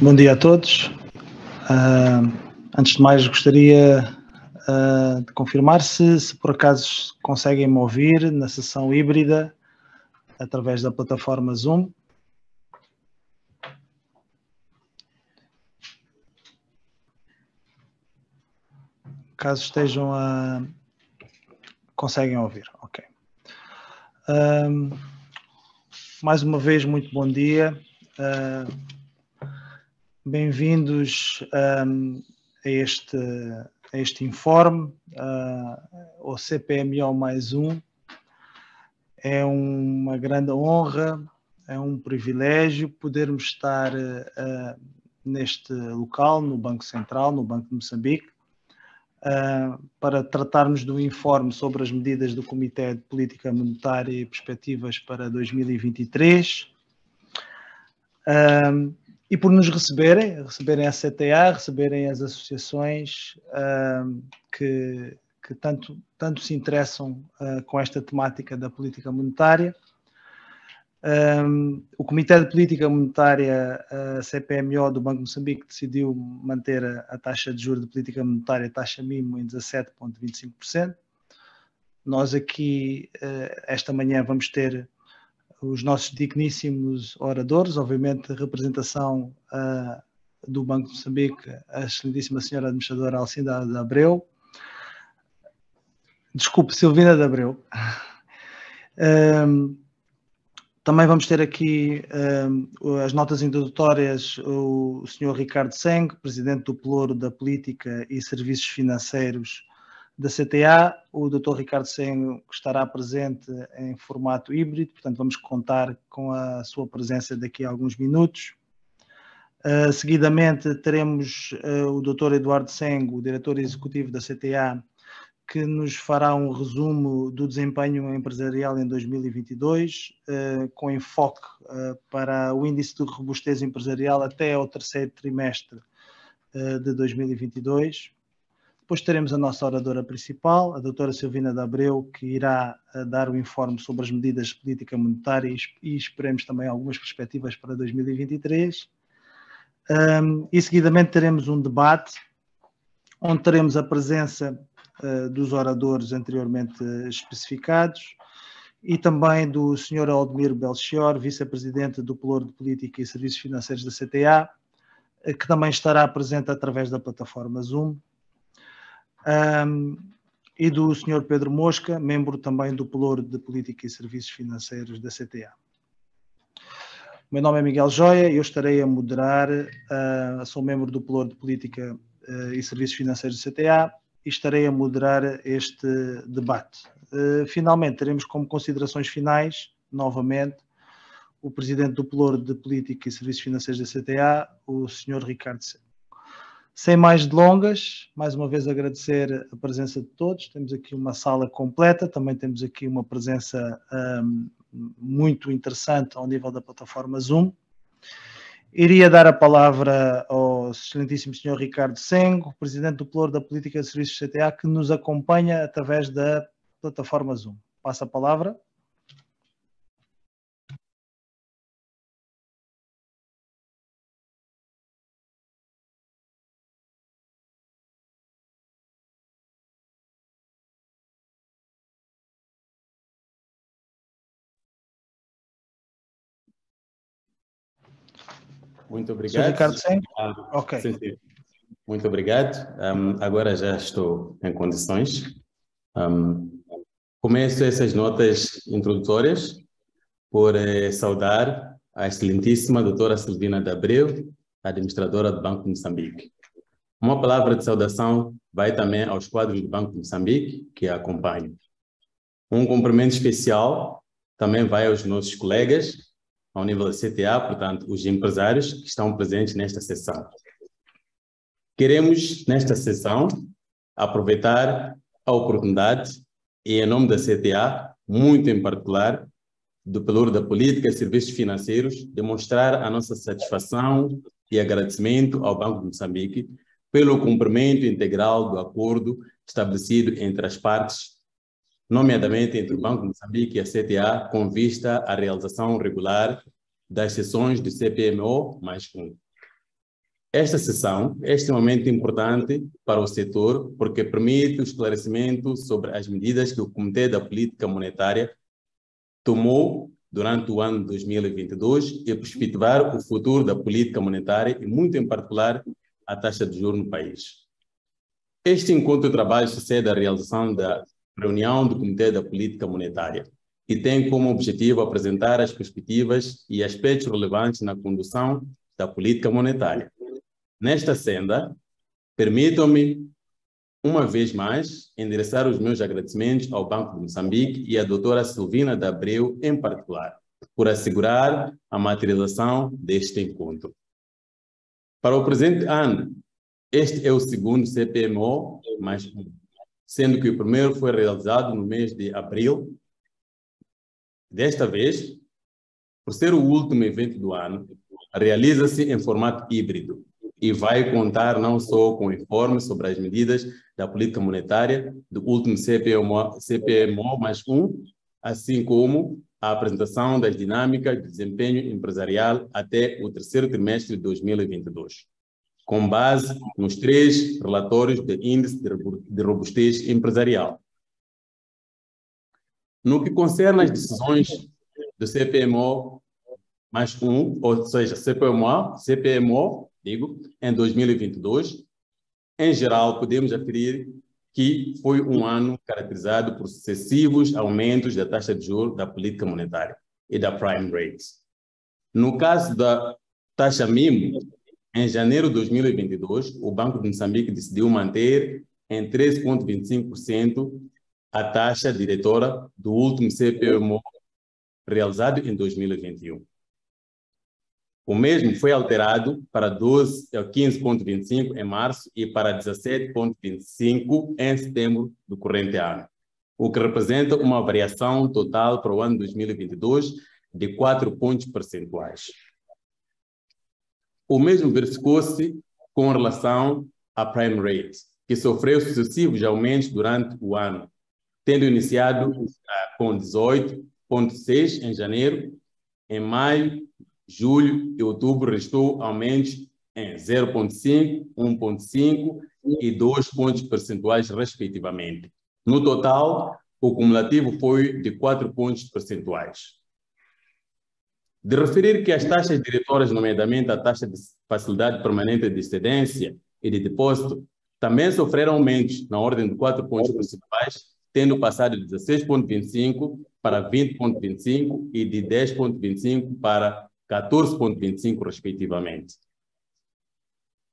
Bom dia a todos. Antes de mais, gostaria de confirmar se por acaso conseguem me ouvir na sessão híbrida através da plataforma Zoom. Caso estejam a... conseguem ouvir, ok. Mais uma vez, muito bom dia. Bem-vindos a este informe, o CPMO mais um. É uma grande honra, é um privilégio podermos estar neste local, no Banco Central, no Banco de Moçambique, para tratarmos do informe sobre as medidas do Comitê de Política Monetária e Perspectivas para 2023. E por nos receberem a CTA, receberem as associações que tanto se interessam com esta temática da política monetária. O Comitê de Política Monetária, a CPMO do Banco de Moçambique, decidiu manter a taxa de juros de política monetária, a taxa mínima, em 17,25%. Nós aqui, esta manhã, vamos ter os nossos digníssimos oradores, obviamente a representação do Banco de Moçambique, a excelentíssima senhora administradora Alcinda de Abreu, desculpe, Silvina de Abreu. Também vamos ter aqui as notas introdutórias, o Sr. Ricardo Seng, presidente do Pelouro da Política e Serviços Financeiros da CTA, o Dr. Ricardo Seng estará presente em formato híbrido, portanto vamos contar com a sua presença daqui a alguns minutos. Seguidamente teremos o Dr. Eduardo Seng, o diretor executivo da CTA, que nos fará um resumo do desempenho empresarial em 2022, com enfoque para o índice de robustez empresarial até ao terceiro trimestre de 2022. Depois teremos a nossa oradora principal, a doutora Silvina de Abreu, que irá dar o informe sobre as medidas de política monetária e esperemos também algumas perspectivas para 2023. E seguidamente teremos um debate, onde teremos a presença dos oradores anteriormente especificados e também do Sr. Aldemir Belchior, vice-presidente do Pelouro de Política e Serviços Financeiros da CTA, que também estará presente através da plataforma Zoom. E do Sr. Pedro Mosca, membro também do Pelouro de Política e Serviços Financeiros da CTA. O meu nome é Miguel Joia, eu estarei a moderar, sou membro do Pelouro de Política e Serviços Financeiros da CTA e estarei a moderar este debate. Finalmente, teremos como considerações finais, novamente, o Presidente do Pelouro de Política e Serviços Financeiros da CTA, o Sr. Ricardo Seng. Sem mais delongas, mais uma vez agradecer a presença de todos. Temos aqui uma sala completa, também temos aqui uma presença muito interessante ao nível da plataforma Zoom. Iria dar a palavra ao excelentíssimo Sr. Ricardo Seng, Presidente do Pelouro da Política de Serviços CTA, que nos acompanha através da plataforma Zoom. Passa a palavra. Muito obrigado. Sr. Ricardo Seng? Ok. Sim. Muito obrigado. Agora já estou em condições. Começo essas notas introdutórias por saudar a excelentíssima doutora Silvina de Abreu, administradora do Banco de Moçambique. Uma palavra de saudação vai também aos quadros do Banco de Moçambique que a acompanham. Um cumprimento especial também vai aos nossos colegas ao nível da CTA, portanto, os empresários que estão presentes nesta sessão. Queremos, nesta sessão, aproveitar a oportunidade e, em nome da CTA, muito em particular, do Pelouro da Política e Serviços Financeiros, demonstrar a nossa satisfação e agradecimento ao Banco de Moçambique pelo cumprimento integral do acordo estabelecido entre as partes, nomeadamente entre o Banco de Moçambique e a CTA, com vista à realização regular das sessões do CPMO+1. Esta sessão é extremamente importante para o setor porque permite o esclarecimento sobre as medidas que o Comitê da Política Monetária tomou durante o ano 2022 e perspectivar o futuro da política monetária e, muito em particular, a taxa de juros no país. Este encontro de trabalho sucede à realização da reunião do Comitê da Política Monetária e tem como objetivo apresentar as perspectivas e aspectos relevantes na condução da política monetária. Nesta senda, permitam-me, uma vez mais, endereçar os meus agradecimentos ao Banco de Moçambique e à doutora Silvina de Abreu, em particular, por assegurar a materialização deste encontro. Para o presente ano, este é o segundo CPMO+1, sendo que o primeiro foi realizado no mês de abril. Desta vez, por ser o último evento do ano, realiza-se em formato híbrido e vai contar não só com informes sobre as medidas da política monetária do último CPMO+1, assim como a apresentação das dinâmicas de desempenho empresarial até o terceiro trimestre de 2022, com base nos 3 relatórios de índice de robustez empresarial. No que concerne às decisões do CPMO+1, ou seja, CPMO, em 2022, em geral, podemos aferir que foi um ano caracterizado por sucessivos aumentos da taxa de juros da política monetária e da prime rate. No caso da taxa MIMO, em janeiro de 2022, o Banco de Moçambique decidiu manter em 13,25% a taxa diretora do último CPMO realizado em 2021. O mesmo foi alterado para 15,25% em março e para 17,25% em setembro do corrente ano, o que representa uma variação total para o ano 2022 de 4 pontos percentuais. O mesmo verificou-se com relação à prime rate, que sofreu sucessivos aumentos durante o ano, tendo iniciado com 18,6% em janeiro, em maio, julho e outubro registrou aumentos em 0,5%, 1,5% e 2 pontos percentuais, respectivamente. No total, o cumulativo foi de 4 pontos percentuais. De referir que as taxas diretoras, nomeadamente a taxa de facilidade permanente de excedência e de depósito, também sofreram aumentos na ordem de 4 pontos percentuais, tendo passado de 16,25% para 20,25% e de 10,25% para 14,25%, respectivamente,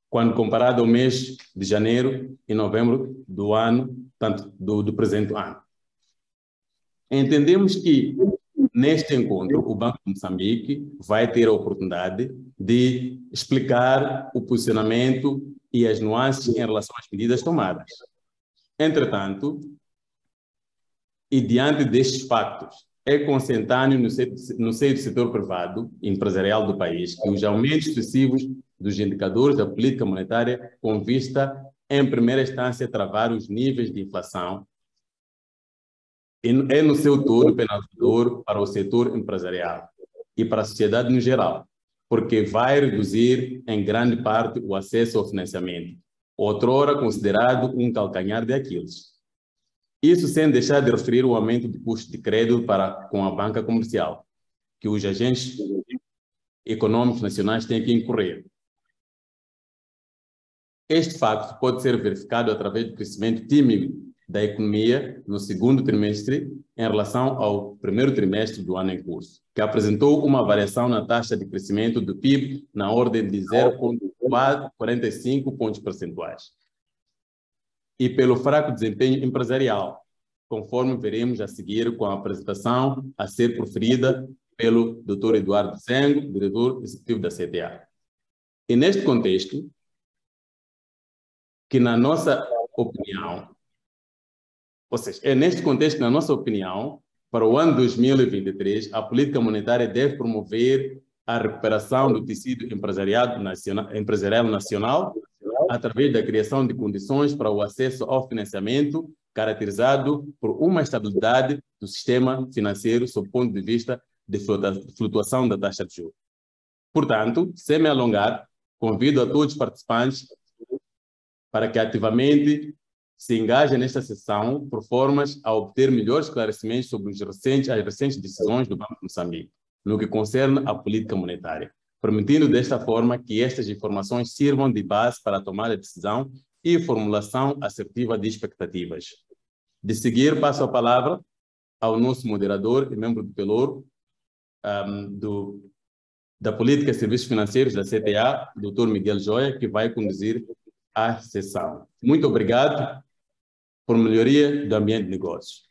quando comparado ao mês de janeiro e novembro do ano, tanto do presente ano. Entendemos que, neste encontro, o Banco de Moçambique vai ter a oportunidade de explicar o posicionamento e as nuances em relação às medidas tomadas. Entretanto, e diante destes factos, é consentâneo no seio do setor privado empresarial do país que os aumentos sucessivos dos indicadores da política monetária com vista, em primeira instância, travar os níveis de inflação é no seu todo penalizador para o setor empresarial e para a sociedade no geral, porque vai reduzir em grande parte o acesso ao financiamento, outrora considerado um calcanhar de Aquiles. Isso sem deixar de referir o aumento de custos de crédito com a banca comercial, que os agentes econômicos nacionais têm que incorrer. Este facto pode ser verificado através do crescimento tímido da economia no segundo trimestre em relação ao primeiro trimestre do ano em curso, que apresentou uma variação na taxa de crescimento do PIB na ordem de 0,45 pontos percentuais. E pelo fraco desempenho empresarial, conforme veremos a seguir com a apresentação a ser proferida pelo Dr. Eduardo Zengo, diretor executivo da CTA. E neste contexto, que na nossa opinião, ou seja, é neste contexto que, na nossa opinião, para o ano 2023, a política monetária deve promover a recuperação do tecido empresarial nacional através da criação de condições para o acesso ao financiamento, caracterizado por uma estabilidade do sistema financeiro sob o ponto de vista de flutuação da taxa de juros. Portanto, sem me alongar, convido a todos os participantes para que ativamente se engajem nesta sessão por formas a obter melhores esclarecimentos sobre as recentes decisões do Banco de Moçambique, no que concerne à política monetária, permitindo desta forma que estas informações sirvam de base para a tomada de decisão e formulação assertiva de expectativas. De seguir, passo a palavra ao nosso moderador e membro do Pelouro da Política e Serviços Financeiros da CTA, Dr. Miguel Joia, que vai conduzir a sessão. Muito obrigado por melhoria do ambiente de negócios.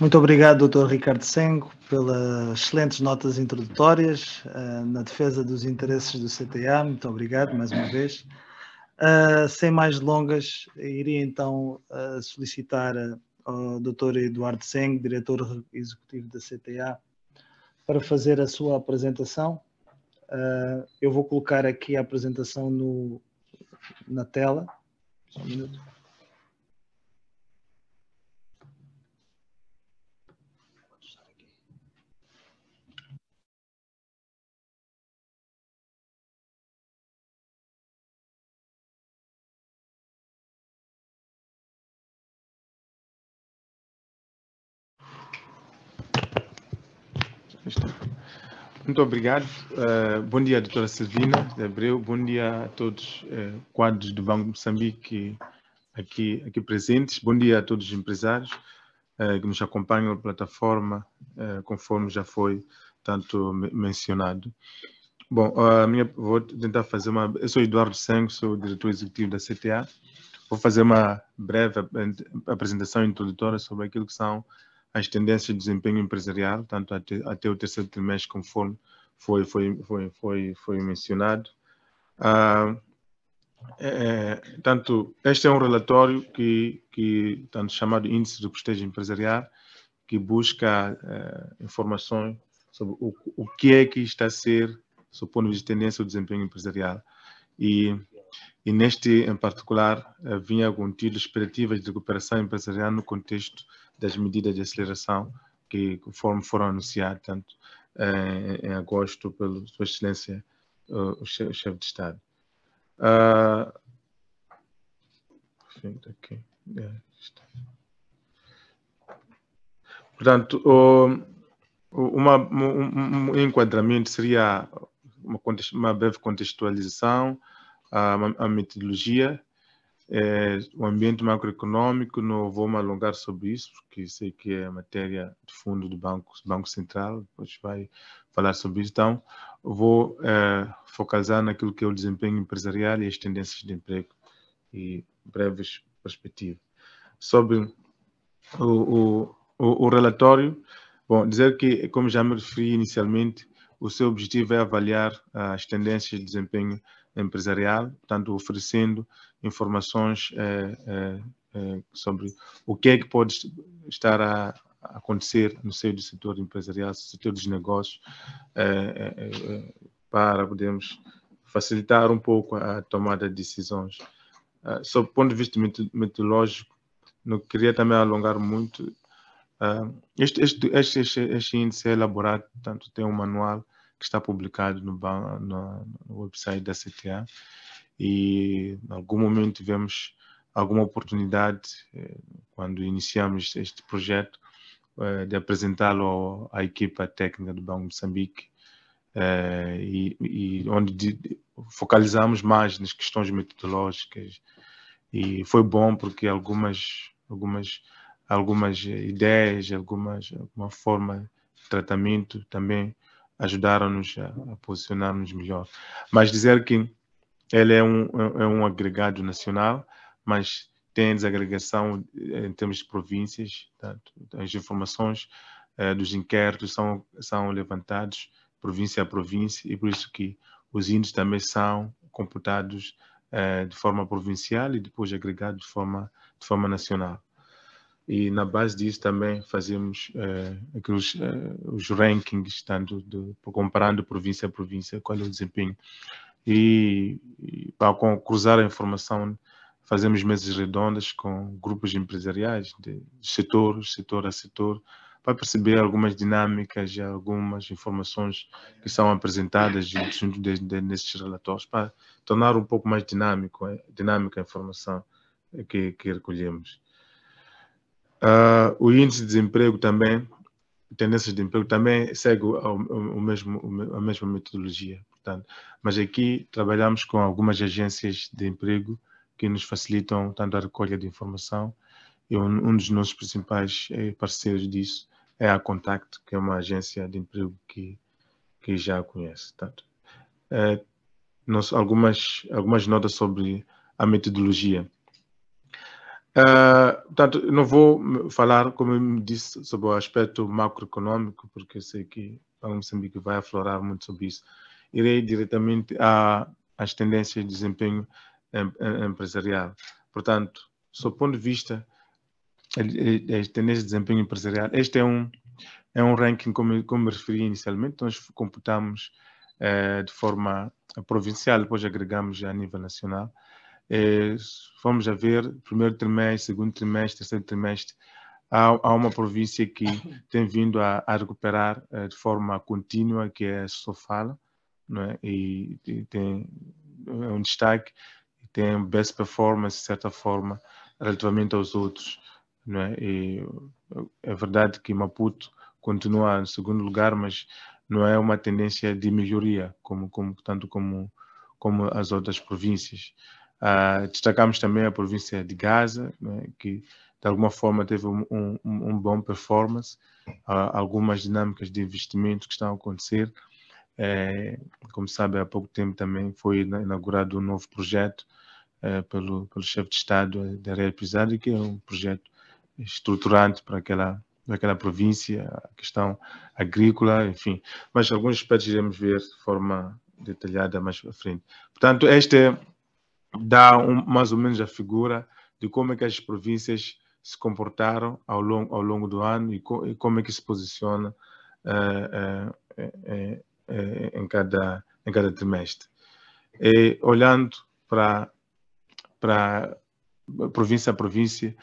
Muito obrigado, Dr. Ricardo Sengo, pelas excelentes notas introdutórias na defesa dos interesses do CTA. Muito obrigado, mais uma vez. Sem mais delongas, iria então solicitar ao Dr. Eduardo Sengo, diretor executivo da CTA, para fazer a sua apresentação. Eu vou colocar aqui a apresentação na tela. Só um minuto. Muito obrigado. Bom dia, doutora Silvina de Abreu. Bom dia a todos os quadros do Banco de Moçambique aqui presentes. Bom dia a todos os empresários que nos acompanham na plataforma, conforme já foi tanto mencionado. Bom, vou tentar fazer eu sou Eduardo Sengo, sou o diretor executivo da CTA. Vou fazer uma breve apresentação introdutória sobre aquilo que são as tendências de desempenho empresarial, tanto até o terceiro trimestre, conforme foi mencionado. Este é um relatório tanto chamado Índice do Prestígio Empresarial, que busca informações sobre o que é que está a ser, sob o ponto de vista de tendência, o desempenho empresarial. E neste, em particular, vinha contido expectativas de recuperação empresarial no contexto das medidas de aceleração que, conforme foram anunciadas, tanto em agosto, pela Sua Excelência, o chefe de Estado. Portanto, um enquadramento seria uma breve contextualização, a metodologia, o ambiente macroeconômico. Não vou me alongar sobre isso, porque sei que é matéria de fundo do Banco Central, depois vai falar sobre isso. Então, vou focalizar naquilo que é o desempenho empresarial e as tendências de emprego e breves perspectivas. Sobre o relatório, bom, dizer que, como já me referi inicialmente, o seu objetivo é avaliar as tendências de desempenho empresarial, portanto, oferecendo informações sobre o que é que pode estar a acontecer no seio do setor empresarial, no setor dos negócios, para podermos facilitar um pouco a tomada de decisões. Sob o ponto de vista metodológico, não queria também alongar muito. Este índice é elaborado, portanto, tem um manual que está publicado no website da CTA, e em algum momento tivemos alguma oportunidade, quando iniciamos este projeto, de apresentá-lo à equipa técnica do Banco de Moçambique, e onde focalizamos mais nas questões metodológicas, e foi bom porque algumas ideias, alguma forma de tratamento também ajudaram-nos a posicionar-nos melhor. Mas dizer que ele é um agregado nacional, mas tem desagregação em termos de províncias. Portanto, as informações dos inquéritos são levantados província a província, e por isso que os índices também são computados de forma provincial e depois agregados de forma nacional. E na base disso também fazemos os rankings, tanto comparando província a província, qual é o desempenho. E para cruzar a informação, fazemos mesas redondas com grupos empresariais, de setor a setor, para perceber algumas dinâmicas e algumas informações que são apresentadas junto desses relatórios, para tornar um pouco mais dinâmica a informação que recolhemos. O índice de desemprego também, tendências de emprego também segue a mesma metodologia, portanto, mas aqui trabalhamos com algumas agências de emprego que nos facilitam tanto a recolha de informação, e um dos nossos principais parceiros disso é a Contact, que é uma agência de emprego que já conhece. Portanto, algumas notas sobre a metodologia. Portanto, não vou falar, como eu me disse, sobre o aspecto macroeconômico, porque eu sei que o Moçambique vai aflorar muito sobre isso. Irei diretamente às tendências de desempenho empresarial. Portanto, sob o ponto de vista das tendências de desempenho empresarial, este é um ranking, como me referi inicialmente. Nós computamos de forma provincial, depois agregamos a nível nacional. Vamos a ver, primeiro trimestre, segundo trimestre, terceiro trimestre, há uma província que tem vindo a recuperar de forma contínua, que é Sofala, não é? E tem um destaque, tem best performance, de certa forma, relativamente aos outros, não é? E é verdade que Maputo continua em segundo lugar, mas não é uma tendência de melhoria, tanto como as outras províncias. Destacamos também a província de Gaza, né, que de alguma forma teve um bom performance, algumas dinâmicas de investimento que estão a acontecer. Como sabe, há pouco tempo também foi inaugurado um novo projeto pelo chefe de Estado da Represada, que é um projeto estruturante para aquela província, a questão agrícola, enfim. Mas alguns aspectos iremos ver de forma detalhada mais à frente. Portanto, este dá mais ou menos a figura de como é que as províncias se comportaram ao longo do ano e como é que se posiciona em cada trimestre. Olhando para província a província,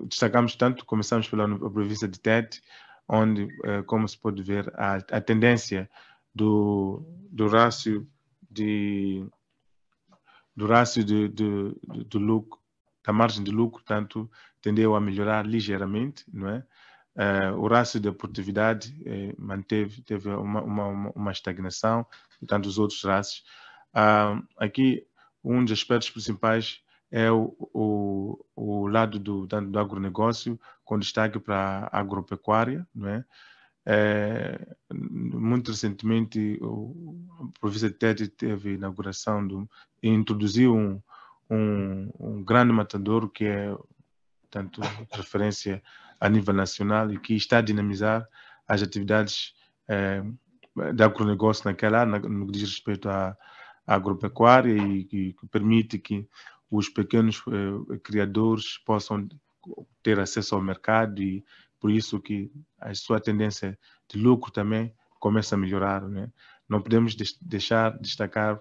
destacamos começamos pela província de Tete, onde, como se pode ver, a tendência do rácio de lucro, da margem de lucro, tanto tendeu a melhorar ligeiramente, não é? O rácio de produtividade teve uma estagnação, portanto os outros rácios. Aqui, um dos aspectos principais é o lado do agronegócio, com destaque para a agropecuária, não é? Muito recentemente, a província de Tete teve a inauguração e introduziu um grande matadouro que é, portanto, referência a nível nacional e que está a dinamizar as atividades de agronegócio no que diz respeito à agropecuária e que permite que os pequenos criadores possam ter acesso ao mercado, e por isso que a sua tendência de lucro também começa a melhorar, né? Não podemos deixar de destacar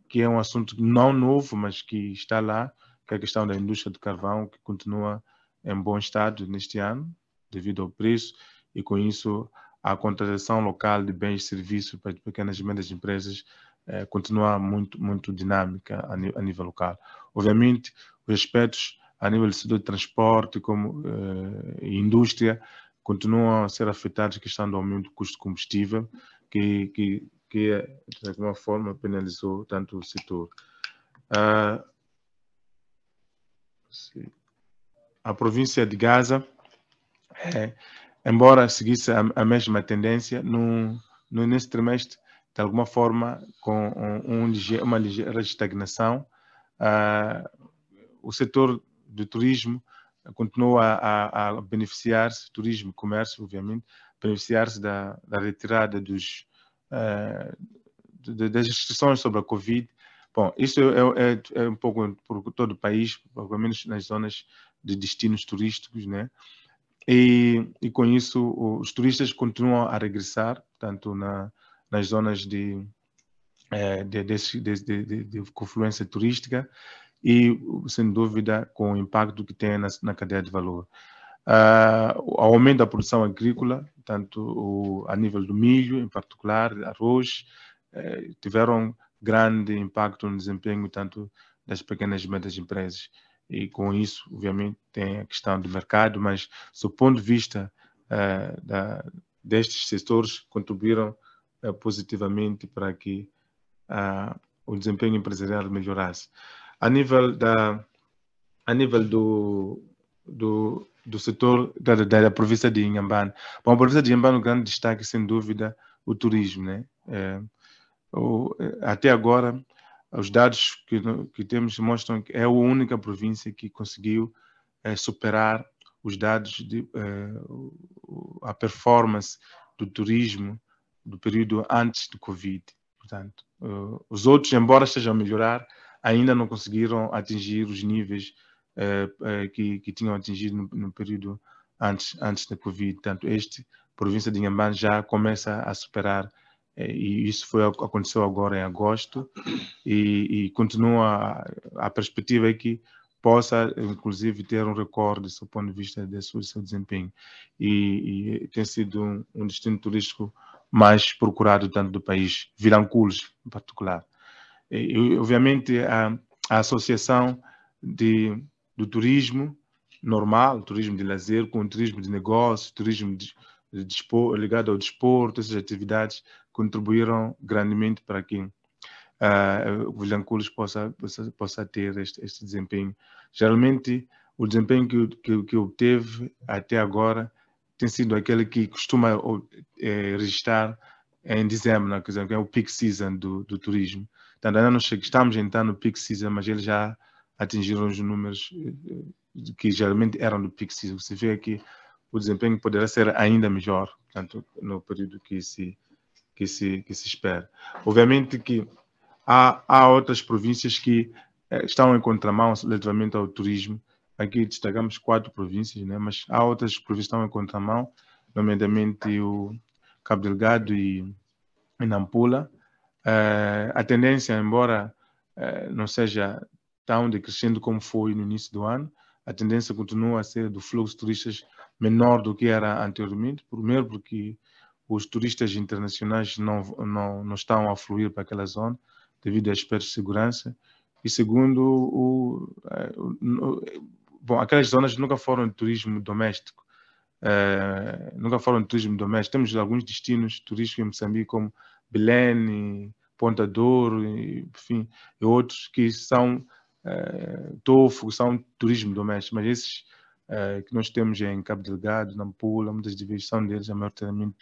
que é um assunto não novo, mas que está lá, que é a questão da indústria do carvão, que continua em bom estado neste ano, devido ao preço, e com isso a contratação local de bens e serviços para pequenas e médias empresas continua muito dinâmica a nível local. Obviamente, os aspectos a nível do setor de transporte e indústria continuam a ser afetados pela questão do aumento do custo de combustível, que de alguma forma penalizou tanto o setor. A província de Gaza, embora seguisse a mesma tendência, nesse trimestre, de alguma forma, com uma ligeira estagnação, o setor do turismo continua a beneficiar-se, turismo e comércio, obviamente, beneficiar-se da retirada das restrições sobre a Covid. Bom, isso é um pouco por todo o país, pelo menos nas zonas de destinos turísticos, né? E com isso os turistas continuam a regressar, portanto, nas zonas de confluência turística, e sem dúvida com o impacto que tem na cadeia de valor. o aumento da produção agrícola, tanto a nível do milho, em particular, arroz, tiveram grande impacto no desempenho tanto das pequenas e médias empresas. E com isso, obviamente, tem a questão do mercado, mas do ponto de vista destes setores, contribuíram positivamente para que o desempenho empresarial melhorasse. A nível do setor da província de Inhambane. Bom, a província de Inhambane, o grande destaque, sem dúvida, o turismo, né? Até agora, os dados que temos mostram que é a única província que conseguiu superar os dados a performance do turismo do período antes do Covid. Portanto, os outros, embora estejam a melhorar, ainda não conseguiram atingir os níveis que tinham atingido no período antes da Covid. Portanto, a província de Inhambane já começa a superar, e isso aconteceu agora em agosto, e continua a perspectiva é que possa, inclusive, ter um recorde do ponto de vista do seu desempenho. E tem sido um destino turístico mais procurado tanto do país, Vilanculos em particular. E obviamente, a associação do turismo normal, turismo de lazer, com o turismo de negócio, turismo ligado ao desporto, essas atividades contribuíram grandemente para que o Vilanculos possa ter este desempenho. Geralmente, o desempenho que obteve até agora tem sido aquele que costuma registrar em dezembro, que é o peak season do turismo. Portanto, ainda não estamos entrando no peak season, mas eles já atingiram os números que geralmente eram do peak season. Você vê que o desempenho poderá ser ainda melhor, portanto, no período que se espera. Obviamente que há outras províncias que estão em contramão relativamente ao turismo. Aqui destacamos 4 províncias, né? Mas há outras províncias que estão em contramão, nomeadamente o Cabo Delgado e Nampula. A tendência, embora não seja tão decrescente como foi no início do ano, a tendência continua a ser do fluxo de turistas menor do que era anteriormente, primeiro porque os turistas internacionais não estão a fluir para aquela zona devido a aspectos de segurança, e segundo, bom, aquelas zonas nunca foram de turismo doméstico, Temos alguns destinos turísticos em Moçambique, como Belém, Ponta Douro, enfim, e outros que são Tofo, que são turismo doméstico, mas esses que nós temos em Cabo Delgado, Nampula, muitas vezes são deles, a maioritariamente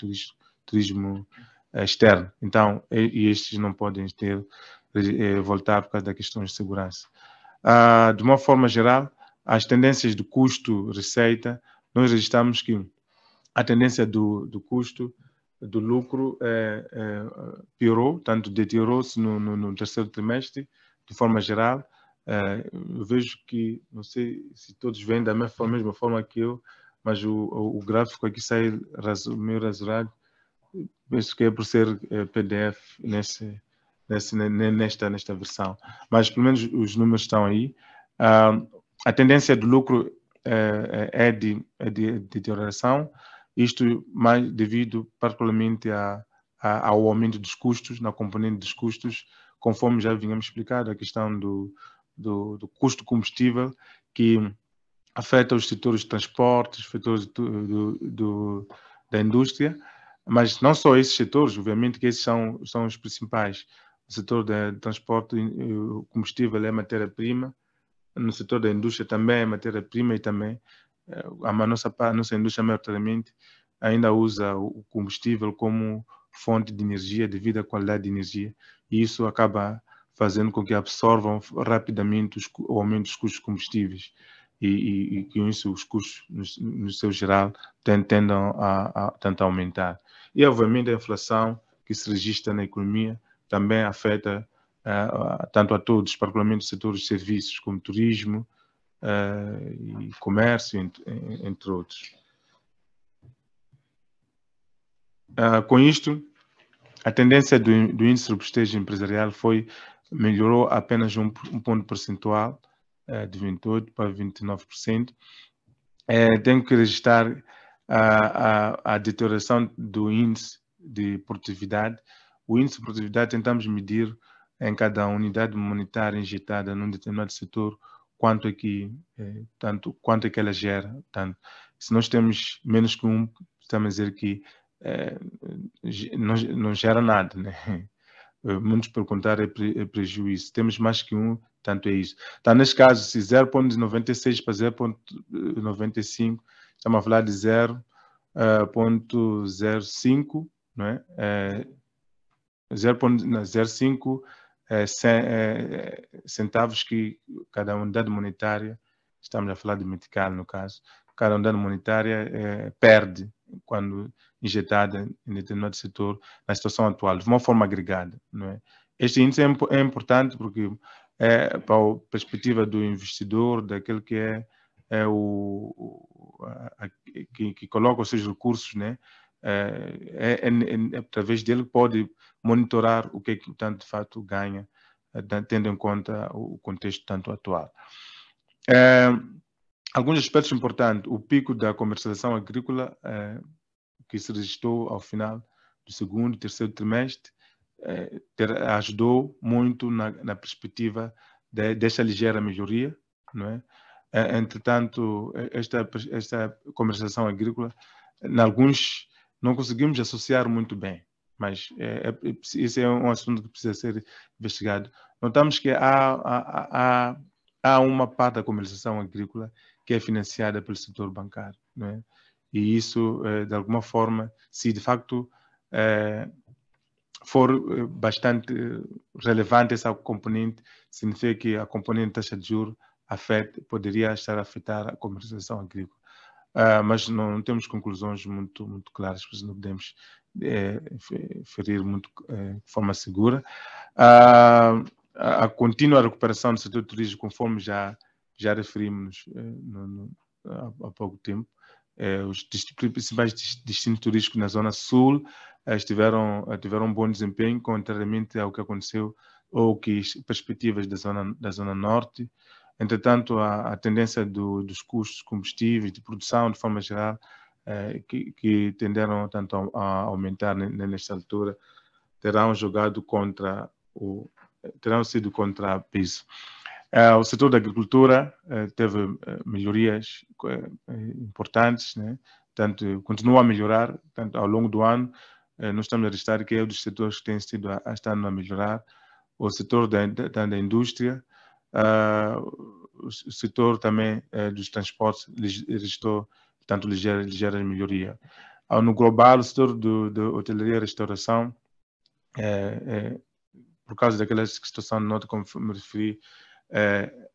turismo externo. Então, e estes não podem voltar por causa da questão de segurança. De uma forma geral, as tendências de custo-receita, nós registramos que a tendência do custo, do lucro, piorou, tanto deteriorou-se no terceiro trimestre, de forma geral. Eu vejo que, não sei se todos veem da mesma forma que eu, mas o gráfico aqui sai meio rasurado. Penso que é por ser PDF nesta versão. Mas, pelo menos, os números estão aí. A tendência do lucro é de deterioração, isto mais devido particularmente ao aumento dos custos, na componente dos custos, conforme já vínhamos explicado, a questão do custo combustível, que afeta os setores de transporte, os setores da indústria, mas não só esses setores, obviamente que esses são os principais. O setor de transporte, o combustível é matéria-prima, no setor da indústria também é matéria-prima, e também a nossa indústria maioritariamente ainda usa o combustível como fonte de energia devido à qualidade de energia, e isso acaba fazendo com que absorvam rapidamente o aumento dos custos combustíveis, e com isso os custos no seu geral tendam a aumentar. E obviamente a inflação que se registra na economia também afeta tanto a todos, particularmente os setores de serviços como turismo e comércio, entre outros. Com isto, a tendência do índice de robustez empresarial melhorou apenas um ponto percentual, de 28% para 29%, tenho que registrar a deterioração do índice de produtividade. O índice de produtividade tentamos medir em cada unidade monetária injetada num determinado setor quanto é que ela gera. Tanto, se nós temos menos que 1, estamos a dizer que não gera nada, né? Muitos pelo contrário é prejuízo. Temos mais que 1, tanto é isso. Então, neste caso, se 0,96 para 0,95, estamos a falar de 0,05, não é? 0,05 centavos que cada unidade monetária, estamos a falar de metical no caso, cada unidade monetária perde quando injetada em determinado setor na situação atual, de uma forma agregada, não é? Este índice é importante porque para a perspectiva do investidor, daquele que que coloca os seus recursos, né? Através dele pode monitorar o que tanto de fato ganha, tendo em conta o contexto tanto atual. Alguns aspectos importantes: o pico da comercialização agrícola que se registrou ao final do segundo e terceiro trimestre ajudou muito na perspectiva desta ligeira melhoria, não é? Entretanto, esta comercialização agrícola, em alguns não conseguimos associar muito bem, mas esse é um assunto que precisa ser investigado. Notamos que há uma parte da comercialização agrícola que é financiada pelo setor bancário, não é? E isso, de alguma forma, se de facto for bastante relevante essa componente, significa que a componente taxa de juros poderia estar a afetar a comercialização agrícola. Mas não temos conclusões muito claras, pois não podemos ferir muito de forma segura. A contínua recuperação do setor turístico, conforme já referimos há pouco tempo, os principais destinos turísticos na zona sul tiveram um bom desempenho, contrariamente ao que aconteceu ou que perspectivas da zona norte. Entretanto, a tendência dos custos de combustíveis, de produção, de forma geral, que tenderam tanto a aumentar nesta altura, terão sido contra peso. O setor da agricultura teve melhorias importantes, né? Tanto continua a melhorar, tanto ao longo do ano. Nós estamos a registrar que é um dos setores que tem sido estando a melhorar. O setor da indústria, o setor também dos transportes registrou tanto ligeira melhoria. No global, o setor de hotelaria e restauração, por causa daquela situação de nota, como me referi,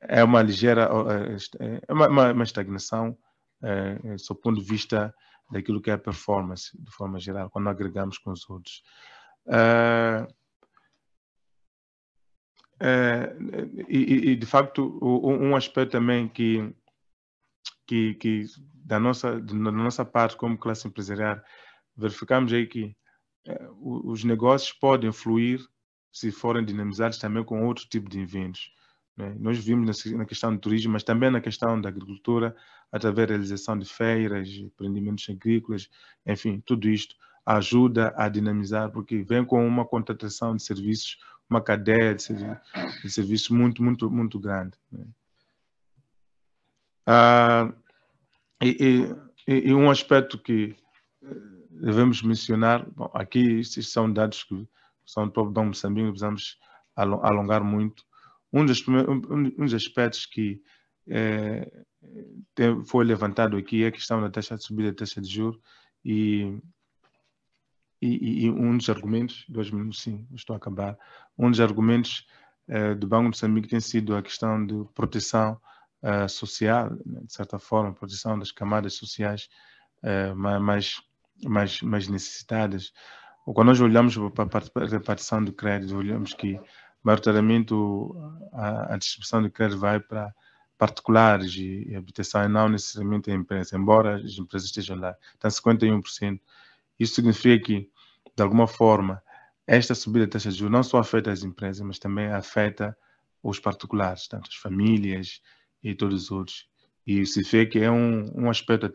é uma ligeira, uma estagnação, sob o ponto de vista daquilo que é a performance, de forma geral, quando agregamos com os outros. E de facto, um aspecto também que da nossa parte como classe empresarial, verificamos aí que os negócios podem fluir se forem dinamizados também com outro tipo de eventos, né? Nós vimos na questão do turismo, mas também na questão da agricultura, através da realização de feiras, empreendimentos agrícolas, enfim, tudo isto ajuda a dinamizar, porque vem com uma contratação de serviços, uma cadeia de serviços muito grande, né? E um aspecto que devemos mencionar, bom, aqui estes são dados que são do próprio Banco de Moçambique, não precisamos alongar muito. Um dos aspectos que foi levantado aqui é a questão da subida da taxa de juros e um dos argumentos, 2 minutos, sim, estou a acabar, um dos argumentos do Banco de Moçambique tem sido a questão de proteção social, né, de certa forma, proteção das camadas sociais mais necessitadas. Quando nós olhamos para a repartição de crédito, olhamos que, maioritariamente, a distribuição de crédito vai para particulares e habitação, e não necessariamente a empresa, embora as empresas estejam lá. Então, 51%. Isso significa que, de alguma forma, esta subida da taxa de juros não só afeta as empresas, mas também afeta os particulares, tanto as famílias e todos os outros. E se vê que é um aspecto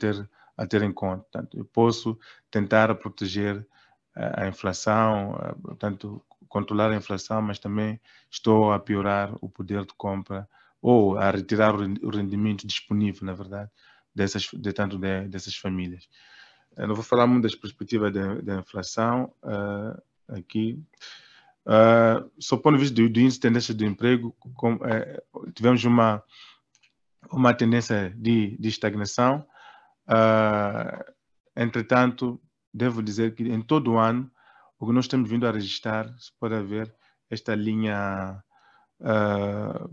a ter em conta. Portanto, eu posso tentar proteger a inflação, portanto, controlar a inflação, mas também estou a piorar o poder de compra ou a retirar o rendimento disponível, na verdade, dessas famílias. Eu não vou falar muito das perspectivas da inflação aqui. Sob o ponto de vista do índice de tendência do emprego, tivemos uma tendência de estagnação. Entretanto, devo dizer que em todo o ano, o que nós temos vindo a registrar, se pode ver esta linha,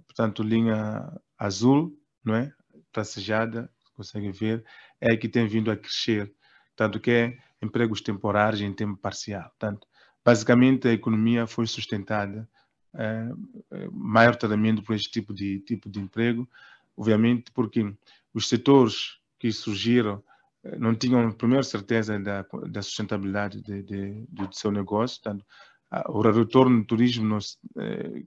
portanto, linha azul, não é? Tracejada, consegue ver, é que tem vindo a crescer, tanto que é empregos temporários em tempo parcial. Portanto, basicamente, a economia foi sustentada maioritariamente por este tipo de emprego, obviamente porque os setores que surgiram não tinham, primeiro, certeza da sustentabilidade do seu negócio. Portanto, o retorno do turismo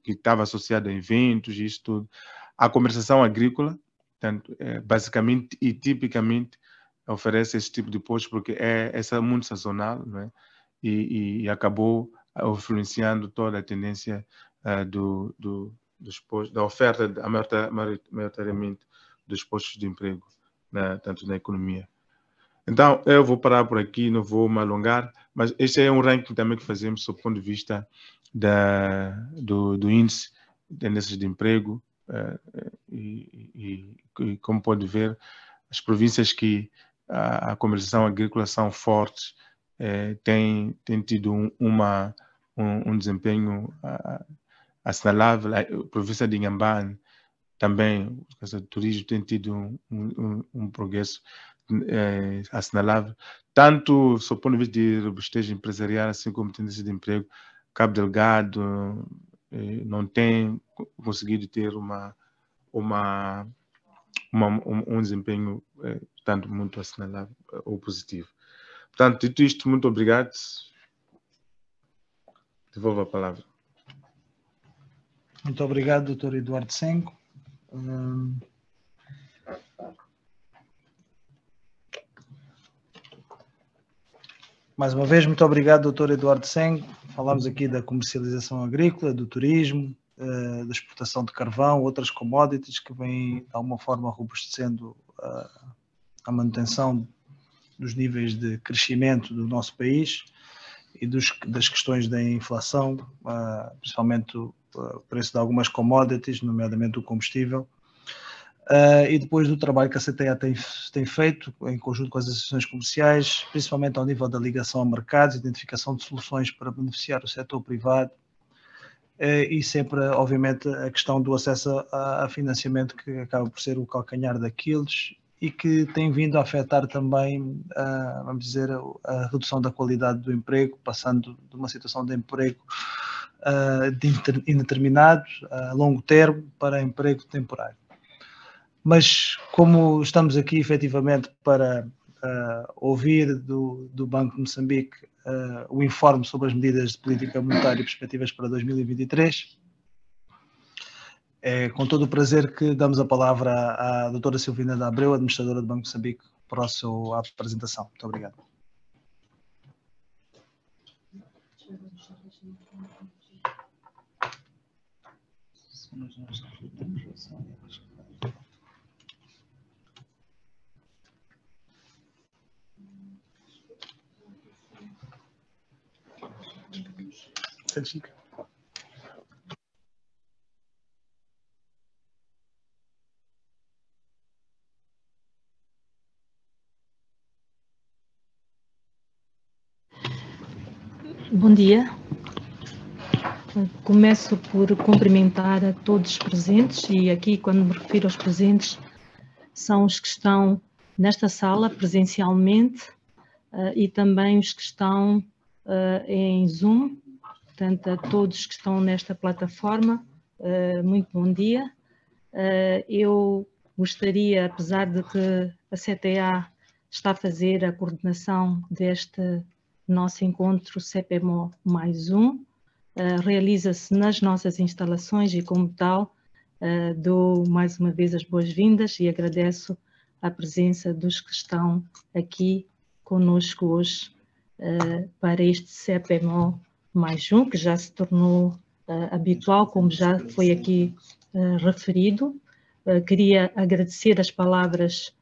que estava associado a eventos e isso tudo. A comercialização agrícola, portanto, basicamente e tipicamente oferece esse tipo de postos porque é muito sazonal, não é? E acabou influenciando toda a tendência dos postos, da oferta, maioritariamente, dos postos de emprego, tanto na economia. Então, eu vou parar por aqui, não vou me alongar, mas este é um ranking também que fazemos do ponto de vista do índice de tendências de emprego e como pode ver, as províncias que a comercialização agrícola são fortes têm tido um desempenho assinalável. A província de Inhambane também, o turismo tem tido um progresso assinalável, tanto do ponto de vista de robustez empresarial, assim como tendência de emprego. Cabo Delgado não tem conseguido ter um desempenho tanto muito assinalável ou positivo. Portanto, dito isto, muito obrigado. Devolvo a palavra. Muito obrigado, Dr. Eduardo Senco. Mais uma vez, muito obrigado, Dr. Eduardo Senco. Falámos aqui da comercialização agrícola, do turismo, da exportação de carvão, outras commodities que vêm, de alguma forma, robustecendo a manutenção dos níveis de crescimento do nosso país e das questões da inflação, principalmente o preço de algumas commodities, nomeadamente o combustível, e depois do trabalho que a CTA tem feito em conjunto com as associações comerciais, principalmente ao nível da ligação a mercados, identificação de soluções para beneficiar o setor privado e sempre, obviamente, a questão do acesso a financiamento, que acaba por ser o calcanhar daqueles e que tem vindo a afetar também, vamos dizer, a redução da qualidade do emprego, passando de uma situação de emprego indeterminado, a longo termo, para emprego temporário. Mas como estamos aqui efetivamente para ouvir do Banco de Moçambique o informe sobre as medidas de política monetária e perspectivas para 2023, é com todo o prazer que damos a palavra à doutora Silvina de Abreu, administradora do Banco de Moçambique, para a sua apresentação. Muito obrigado. Bom dia. Começo por cumprimentar a todos os presentes e aqui, quando me refiro aos presentes, são os que estão nesta sala presencialmente e também os que estão em Zoom. Portanto, a todos que estão nesta plataforma, muito bom dia. Eu gostaria, apesar de que a CTA está a fazer a coordenação deste nosso encontro CPMO+1, realiza-se nas nossas instalações e, como tal, dou mais uma vez as boas-vindas e agradeço a presença dos que estão aqui conosco hoje para este CPMO mais um, que já se tornou habitual, como já foi aqui referido. Queria agradecer as palavras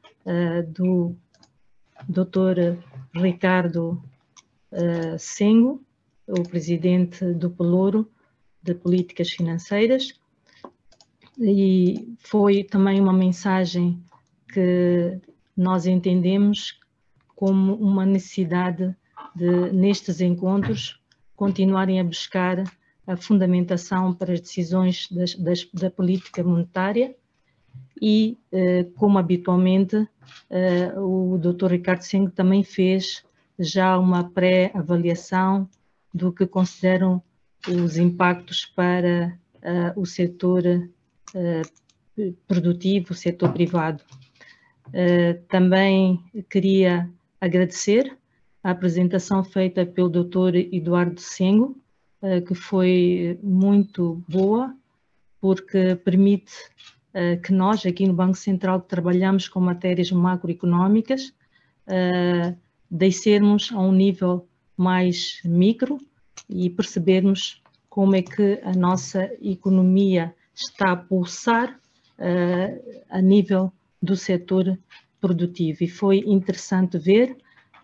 do Dr. Ricardo Sengo, o presidente do Pelouro de Políticas Financeiras, e foi também uma mensagem que nós entendemos como uma necessidade de, nestes encontros, continuarem a buscar a fundamentação para as decisões da política monetária e, como habitualmente, o Dr. Ricardo Sengo também fez já uma pré-avaliação do que consideram os impactos para o setor produtivo, o setor privado. Também queria agradecer a apresentação feita pelo Dr. Eduardo Sengo, que foi muito boa, porque permite que nós, aqui no Banco Central, que trabalhamos com matérias macroeconómicas, descermos a um nível mais micro e percebermos como é que a nossa economia está a pulsar a nível do setor produtivo. E foi interessante ver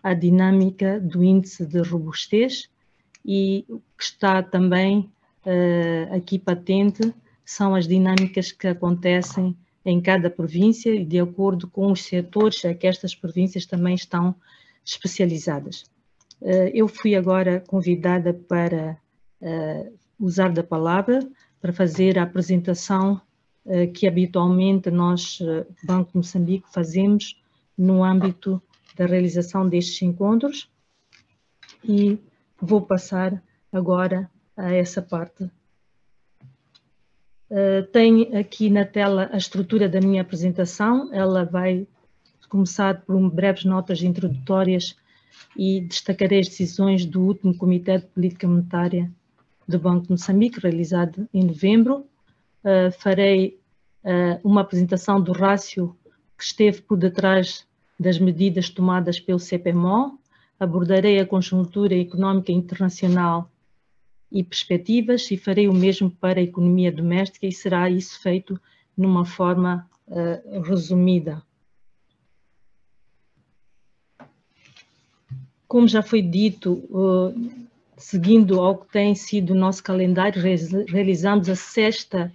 a dinâmica do índice de robustez e o que está também aqui patente são as dinâmicas que acontecem em cada província e de acordo com os setores a que estas províncias também estão especializadas. Eu fui agora convidada para usar da palavra para fazer a apresentação que habitualmente nós, Banco de Moçambique, fazemos no âmbito da realização destes encontros e vou passar agora a essa parte. Tenho aqui na tela a estrutura da minha apresentação, ela vai começar por breves notas introdutórias e destacarei as decisões do último Comitê de Política Monetária do Banco de Moçambique, realizado em novembro. Farei uma apresentação do rácio que esteve por detrás das medidas tomadas pelo CPMO, abordarei a conjuntura económica internacional e perspectivas e farei o mesmo para a economia doméstica e será isso feito numa forma resumida. Como já foi dito, seguindo ao que tem sido o nosso calendário, realizamos a 6ª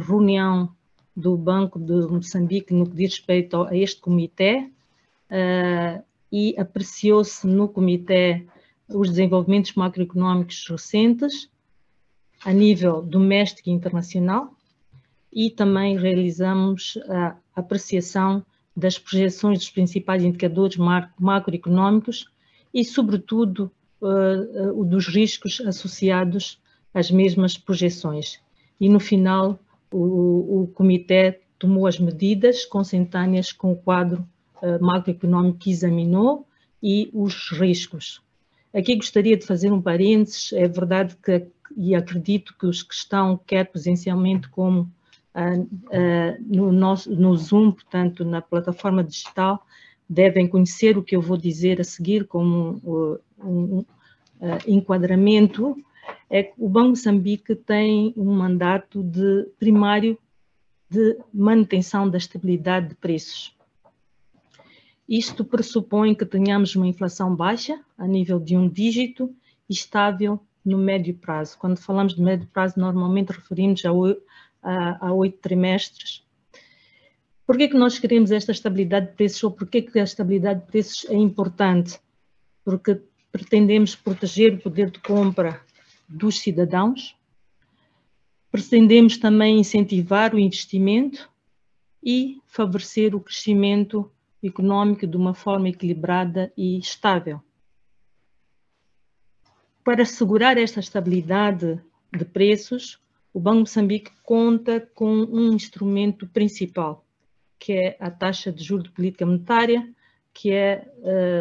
reunião do Banco de Moçambique no que diz respeito a este comitê e apreciou-se no comitê os desenvolvimentos macroeconómicos recentes a nível doméstico e internacional e também realizamos a apreciação das projeções dos principais indicadores macroeconómicos e, sobretudo, dos riscos associados às mesmas projeções. E, no final, o comitê tomou as medidas consentâneas com o quadro macroeconómico que examinou e os riscos. Aqui gostaria de fazer um parênteses, é verdade que, e acredito que os que estão, quer presencialmente como no Zoom, portanto, na plataforma digital, devem conhecer o que eu vou dizer a seguir como um enquadramento. É que o Banco de Moçambique tem um mandato primário de manutenção da estabilidade de preços. Isto pressupõe que tenhamos uma inflação baixa, a nível de 1 dígito, e estável no médio prazo. Quando falamos de médio prazo, normalmente referimos a 8 trimestres. Por que nós queremos esta estabilidade de preços ou por que a estabilidade de preços é importante? Porque pretendemos proteger o poder de compra dos cidadãos, pretendemos também incentivar o investimento e favorecer o crescimento económico de uma forma equilibrada e estável. Para assegurar esta estabilidade de preços, o Banco de Moçambique conta com um instrumento principal, que é a taxa de juros de política monetária, que é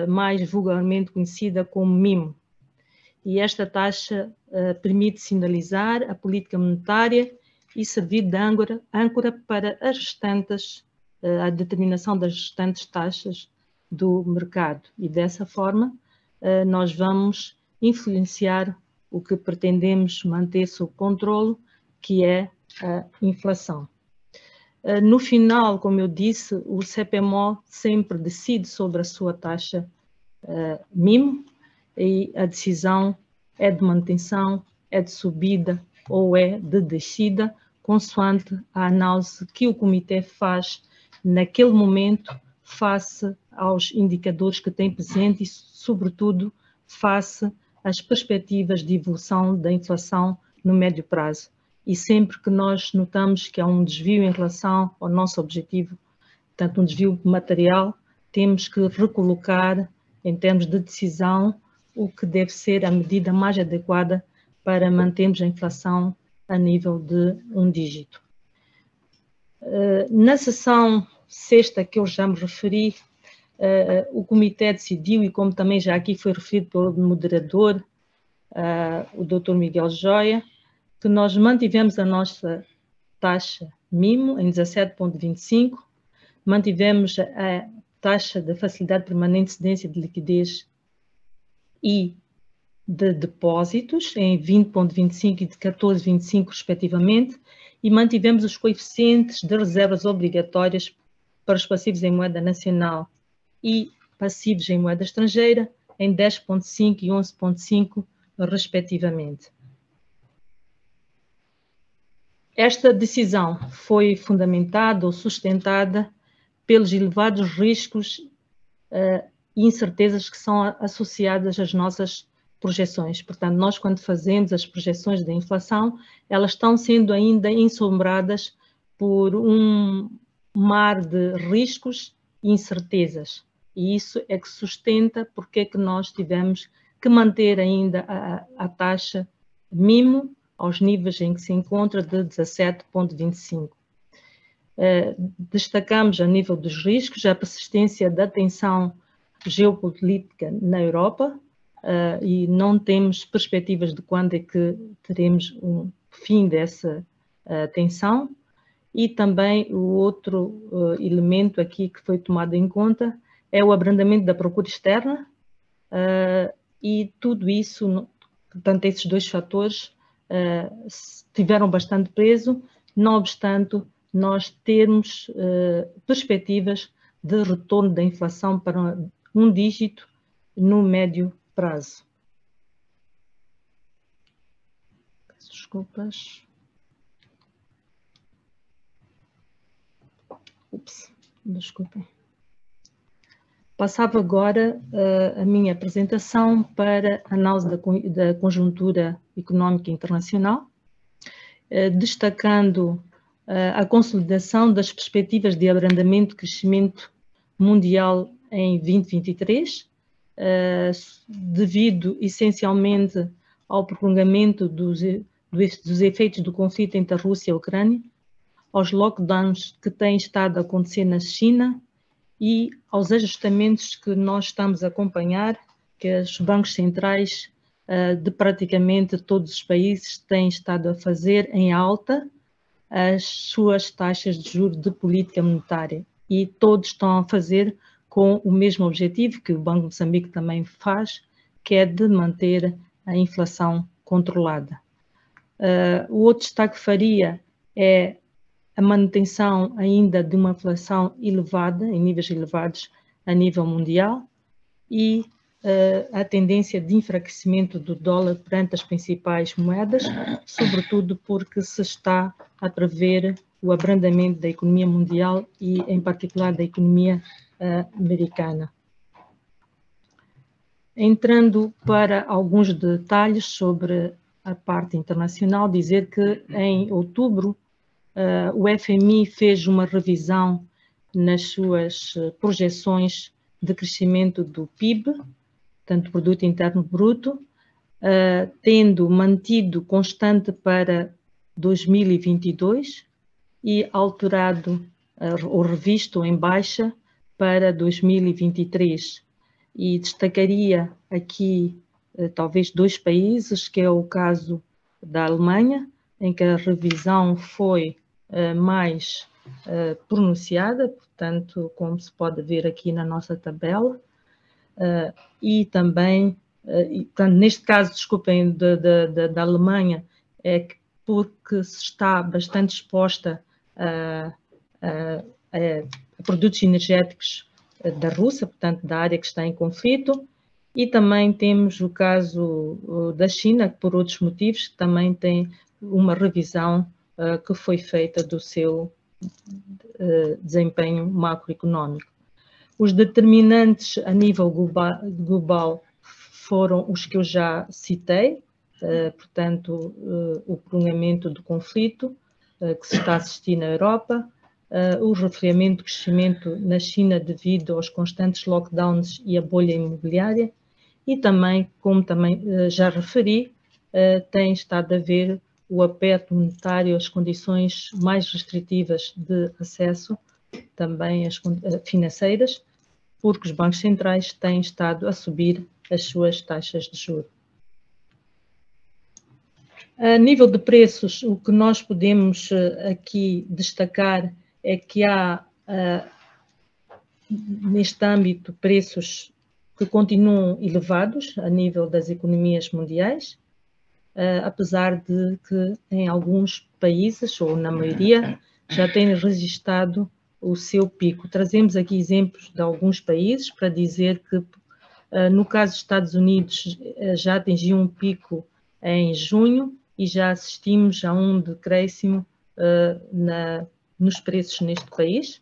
mais vulgarmente conhecida como MIMO. E esta taxa permite sinalizar a política monetária e servir de âncora para as restantes, a determinação das restantes taxas do mercado. E dessa forma, nós vamos influenciar o que pretendemos manter sob controle, que é a inflação. No final, como eu disse, o CPMO sempre decide sobre a sua taxa mínima e a decisão é de manutenção, é de subida ou é de descida, consoante a análise que o comitê faz naquele momento face aos indicadores que tem presente e, sobretudo, face às perspectivas de evolução da inflação no médio prazo. E sempre que nós notamos que há um desvio em relação ao nosso objetivo, portanto, um desvio material, temos que recolocar, em termos de decisão, o que deve ser a medida mais adequada para mantermos a inflação a nível de um dígito. Na sessão sexta, que eu já me referi, o comitê decidiu, e como também já aqui foi referido pelo moderador, o Dr. Miguel Joia, que nós mantivemos a nossa taxa mínimo em 17,25, mantivemos a taxa de facilidade permanente de cedência de liquidez e de depósitos em 20,25 e de 14,25 respectivamente, e mantivemos os coeficientes de reservas obrigatórias para os passivos em moeda nacional e passivos em moeda estrangeira em 10,5 e 11,5 respectivamente. Esta decisão foi fundamentada ou sustentada pelos elevados riscos e incertezas que são associadas às nossas projeções. Portanto, nós quando fazemos as projeções da inflação, elas estão sendo ainda ensombradas por um mar de riscos e incertezas. E isso é que sustenta porque é que nós tivemos que manter ainda a taxa mínimo aos níveis em que se encontra de 17,25. Destacamos a nível dos riscos a persistência da tensão geopolítica na Europa e não temos perspectivas de quando é que teremos um fim dessa tensão. E também o outro elemento aqui que foi tomado em conta é o abrandamento da procura externa e tudo isso, portanto, esses dois fatores tiveram bastante peso, não obstante nós termos perspectivas de retorno da inflação para um dígito no médio prazo. Peço desculpas. Desculpem. Passava agora a minha apresentação para a análise da conjuntura económica internacional, destacando a consolidação das perspectivas de abrandamento de crescimento mundial em 2023, devido essencialmente ao prolongamento dos efeitos do conflito entre a Rússia e a Ucrânia, aos lockdowns que têm estado a acontecer na China e aos ajustamentos que nós estamos a acompanhar, que os bancos centrais de praticamente todos os países têm estado a fazer em alta as suas taxas de juros de política monetária. E todos estão a fazer com o mesmo objetivo que o Banco de Moçambique também faz, que é de manter a inflação controlada. O outro destaque que faria é a manutenção ainda de uma inflação elevada, em níveis elevados a nível mundial, e a tendência de enfraquecimento do dólar perante as principais moedas, sobretudo porque se está a prever o abrandamento da economia mundial e, em particular, da economia americana. Entrando para alguns detalhes sobre a parte internacional, dizer que em outubro o FMI fez uma revisão nas suas projeções de crescimento do PIB, portanto, Produto Interno Bruto, tendo mantido constante para 2022 e alterado ou revisto em baixa para 2023. E destacaria aqui talvez dois países, que é o caso da Alemanha, em que a revisão foi mais pronunciada, portanto, como se pode ver aqui na nossa tabela, e também, portanto, neste caso, desculpem, da Alemanha, é que porque se está bastante exposta a produtos energéticos da Rússia, portanto, da área que está em conflito, e também temos o caso da China, que por outros motivos também tem uma revisão que foi feita do seu desempenho macroeconómico. Os determinantes a nível global foram os que eu já citei, portanto, o prolongamento do conflito que se está a assistir na Europa, o refriamento do crescimento na China devido aos constantes lockdowns e a bolha imobiliária, e também, como também já referi, tem estado a ver o aperto monetário, as condições mais restritivas de acesso, também as financeiras, porque os bancos centrais têm estado a subir as suas taxas de juros. A nível de preços, o que nós podemos aqui destacar é que há, neste âmbito, preços que continuam elevados a nível das economias mundiais, apesar de que em alguns países, ou na maioria, já têm registrado o seu pico. Trazemos aqui exemplos de alguns países para dizer que, no caso dos Estados Unidos, já atingiu um pico em junho e já assistimos a um decréscimo nos preços neste país,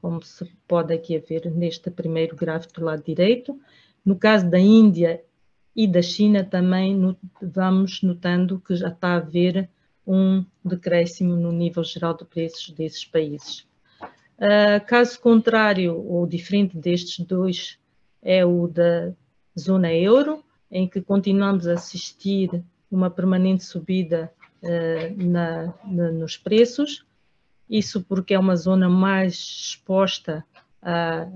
como se pode aqui ver neste primeiro gráfico do lado direito. No caso da Índia e da China também vamos notando que já está a haver um decréscimo no nível geral de preços desses países. Caso contrário, ou diferente destes dois, é o da zona euro, em que continuamos a assistir uma permanente subida nos preços, isso porque é uma zona mais exposta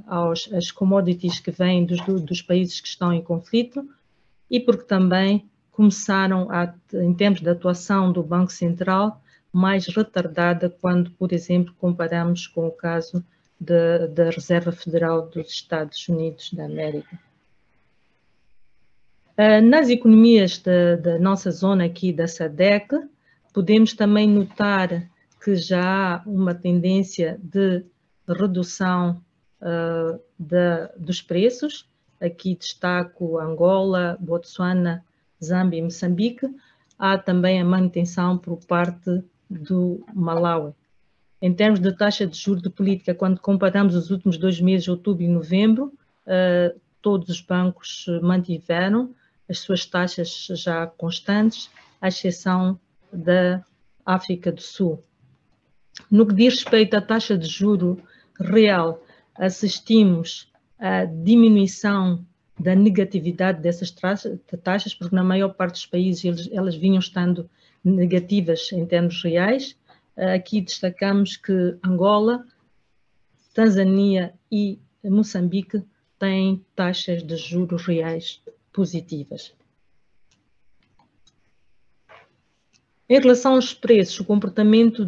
às commodities que vêm dos países que estão em conflito, e porque também começaram, em termos de atuação do Banco Central, mais retardada quando, por exemplo, comparamos com o caso da Reserva Federal dos Estados Unidos da América. Nas economias da nossa zona aqui da SADC, podemos também notar que já há uma tendência de redução dos preços. Aqui destaco Angola, Botsuana, Zâmbia e Moçambique. Há também a manutenção por parte do Malawi. Em termos de taxa de juros de política, quando comparamos os últimos 2 meses, outubro e novembro, todos os bancos mantiveram as suas taxas já constantes, à exceção da África do Sul. No que diz respeito à taxa de juro real, assistimos à diminuição da negatividade dessas taxas, porque na maior parte dos países elas vinham estando negativas em termos reais. Aqui destacamos que Angola, Tanzânia e Moçambique têm taxas de juros reais positivas. Em relação aos preços, o comportamento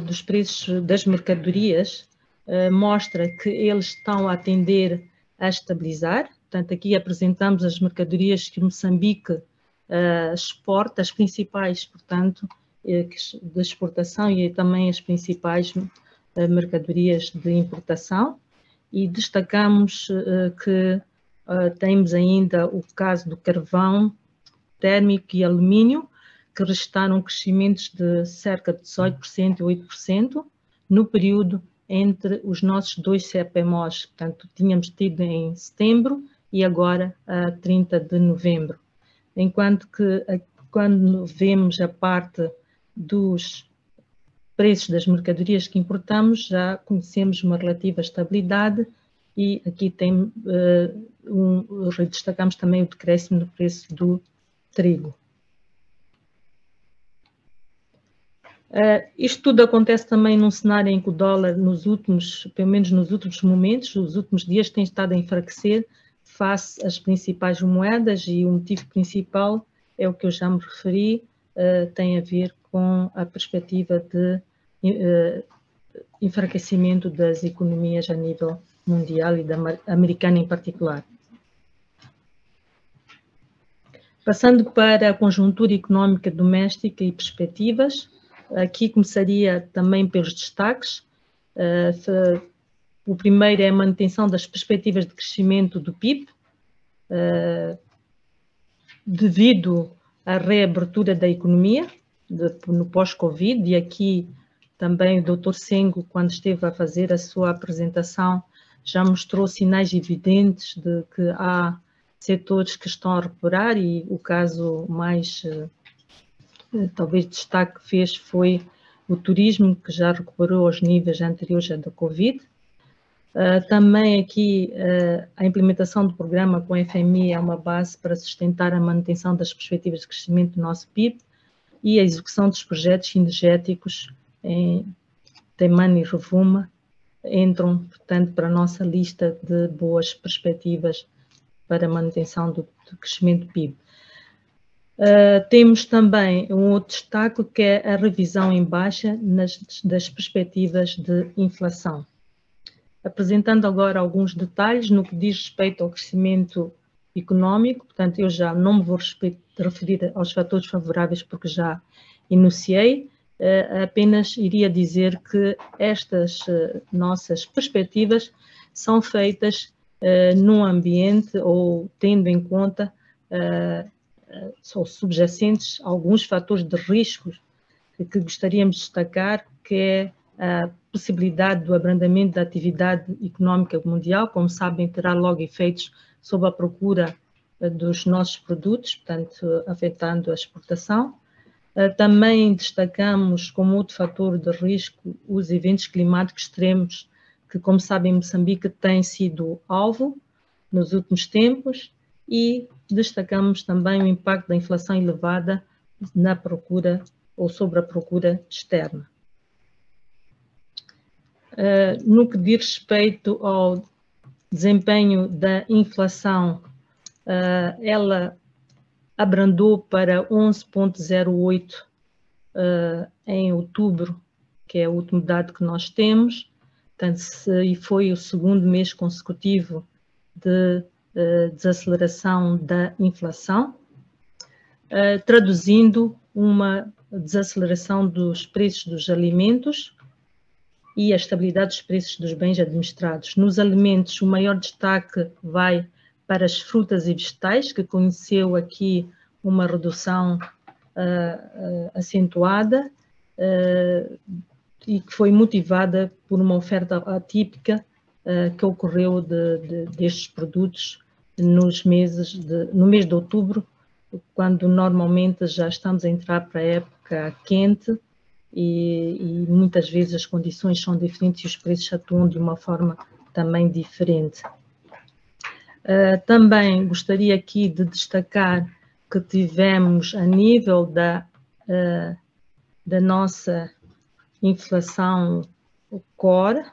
dos preços das mercadorias mostra que eles estão a tender a estabilizar. Portanto, aqui apresentamos as mercadorias que Moçambique exporta, as principais, portanto, de exportação, e também as principais mercadorias de importação. E destacamos que temos ainda o caso do carvão térmico e alumínio, que registraram crescimentos de cerca de 18% e 8% no período entre os nossos dois CPMOs. Portanto, tínhamos tido em setembro e agora a 30 de novembro. Enquanto que quando vemos a parte dos preços das mercadorias que importamos, já conhecemos uma relativa estabilidade, e aqui destacamos também o decréscimo do preço do trigo. Isto tudo acontece também num cenário em que o dólar, pelo menos nos últimos momentos, os últimos dias, tem estado a enfraquecer face às principais moedas, e o motivo principal é o que eu já me referi, tem a ver com a perspectiva de enfraquecimento das economias a nível mundial e da americana em particular. Passando para a conjuntura económica doméstica e perspectivas, aqui começaria também pelos destaques. O primeiro é a manutenção das perspectivas de crescimento do PIB, devido à reabertura da economia no pós-Covid, e aqui também o Dr. Sengo, quando esteve a fazer a sua apresentação, já mostrou sinais evidentes de que há setores que estão a recuperar, e o caso mais, talvez, destaque que fez foi o turismo, que já recuperou aos níveis anteriores à da Covid. Também aqui a implementação do programa com a FMI é uma base para sustentar a manutenção das perspectivas de crescimento do nosso PIB, e a execução dos projetos energéticos em Temane e Rovuma entram, portanto, para a nossa lista de boas perspectivas para a manutenção do crescimento do PIB. Temos também um outro destaque, que é a revisão em baixa das perspectivas de inflação. Apresentando agora alguns detalhes no que diz respeito ao crescimento económico, portanto, eu já não me vou referir aos fatores favoráveis porque já enunciei, apenas iria dizer que estas nossas perspectivas são feitas num ambiente ou tendo em conta, são subjacentes alguns fatores de riscos que gostaríamos de destacar, que é a possibilidade do abrandamento da atividade económica mundial. Como sabem, terá logo efeitos sobre a procura dos nossos produtos, portanto, afetando a exportação. Também destacamos como outro fator de risco os eventos climáticos extremos, que, como sabem, Moçambique tem sido alvo nos últimos tempos, e destacamos também o impacto da inflação elevada na procura ou sobre a procura externa. No que diz respeito ao desempenho da inflação, ela abrandou para 11,08 em outubro, que é o último dado que nós temos, portanto, e foi o segundo mês consecutivo de desaceleração da inflação, traduzindo uma desaceleração dos preços dos alimentos e a estabilidade dos preços dos bens administrados. Nos alimentos, o maior destaque vai para as frutas e vegetais, que conheceu aqui uma redução acentuada e que foi motivada por uma oferta atípica que ocorreu destes produtos no mês de outubro, quando normalmente já estamos a entrar para a época quente e muitas vezes as condições são diferentes e os preços atuam de uma forma também diferente. Também gostaria aqui de destacar que tivemos a nível da nossa inflação core,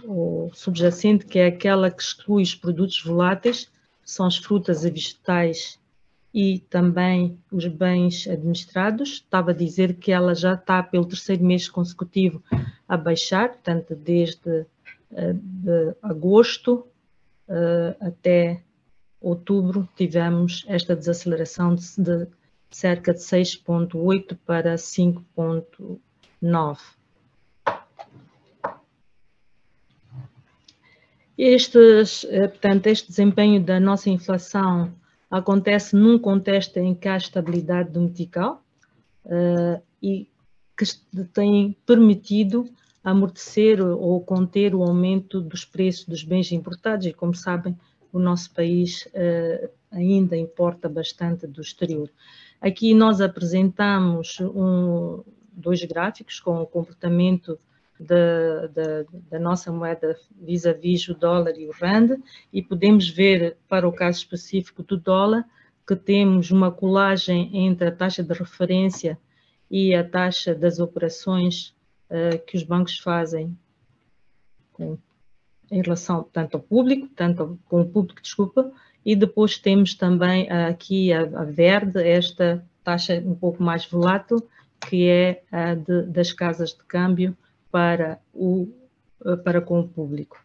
ou subjacente, que é aquela que exclui os produtos voláteis, são as frutas e vegetais e também os bens administrados. Estava a dizer que ela já está pelo terceiro mês consecutivo a baixar, portanto, desde de agosto até outubro tivemos esta desaceleração de cerca de 6,8 para 5,9. Portanto, este desempenho da nossa inflação acontece num contexto em que há estabilidade do metical e que tem permitido amortecer ou conter o aumento dos preços dos bens importados, e, como sabem, o nosso país ainda importa bastante do exterior. Aqui nós apresentamos dois gráficos com o comportamento da nossa moeda vis-à-vis o dólar e o rand, e podemos ver, para o caso específico do dólar, que temos uma colagem entre a taxa de referência e a taxa das operações que os bancos fazem em relação tanto ao público, com o público, desculpa, e depois temos também aqui a verde, esta taxa um pouco mais volátil, que é a das casas de câmbio para com o público.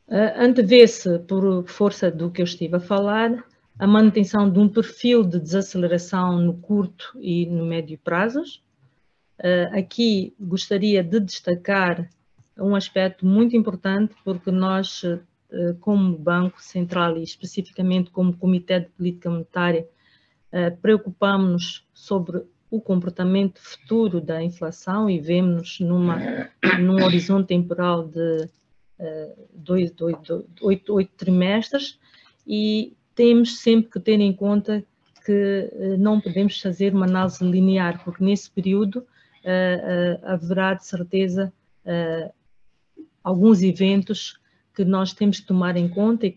Antevê-se, por força do que eu estive a falar, a manutenção de um perfil de desaceleração no curto e no médio prazos. Aqui gostaria de destacar um aspecto muito importante, porque nós, como Banco Central e especificamente como Comitê de Política Monetária, preocupamos-nos sobre o comportamento futuro da inflação e vemos-nos num horizonte temporal de 8 trimestres, e temos sempre que ter em conta que não podemos fazer uma análise linear, porque nesse período haverá de certeza alguns eventos que nós temos que tomar em conta e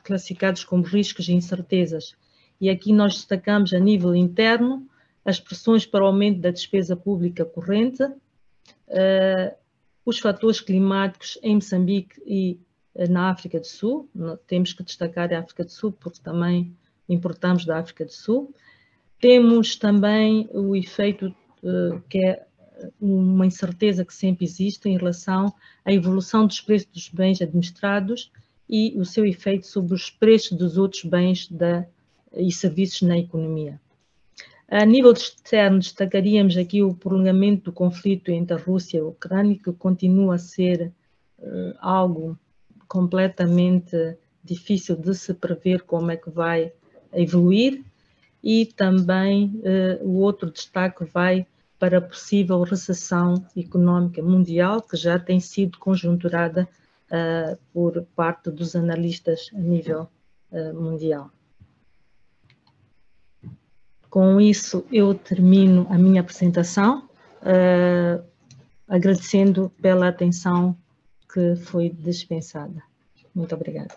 classificados como riscos e incertezas. E aqui nós destacamos a nível interno as pressões para o aumento da despesa pública corrente, os fatores climáticos em Moçambique e na África do Sul. Temos que destacar a África do Sul porque também importamos da África do Sul. Temos também o efeito que é uma incerteza que sempre existe em relação à evolução dos preços dos bens administrados e o seu efeito sobre os preços dos outros bens e serviços na economia. A nível externo, destacaríamos aqui o prolongamento do conflito entre a Rússia e a Ucrânia, que continua a ser algo completamente difícil de se prever como é que vai evoluir, e também o outro destaque vai para a possível recessão económica mundial, que já tem sido conjunturada por parte dos analistas a nível mundial. Com isso, eu termino a minha apresentação, agradecendo pela atenção que foi dispensada. Muito obrigada.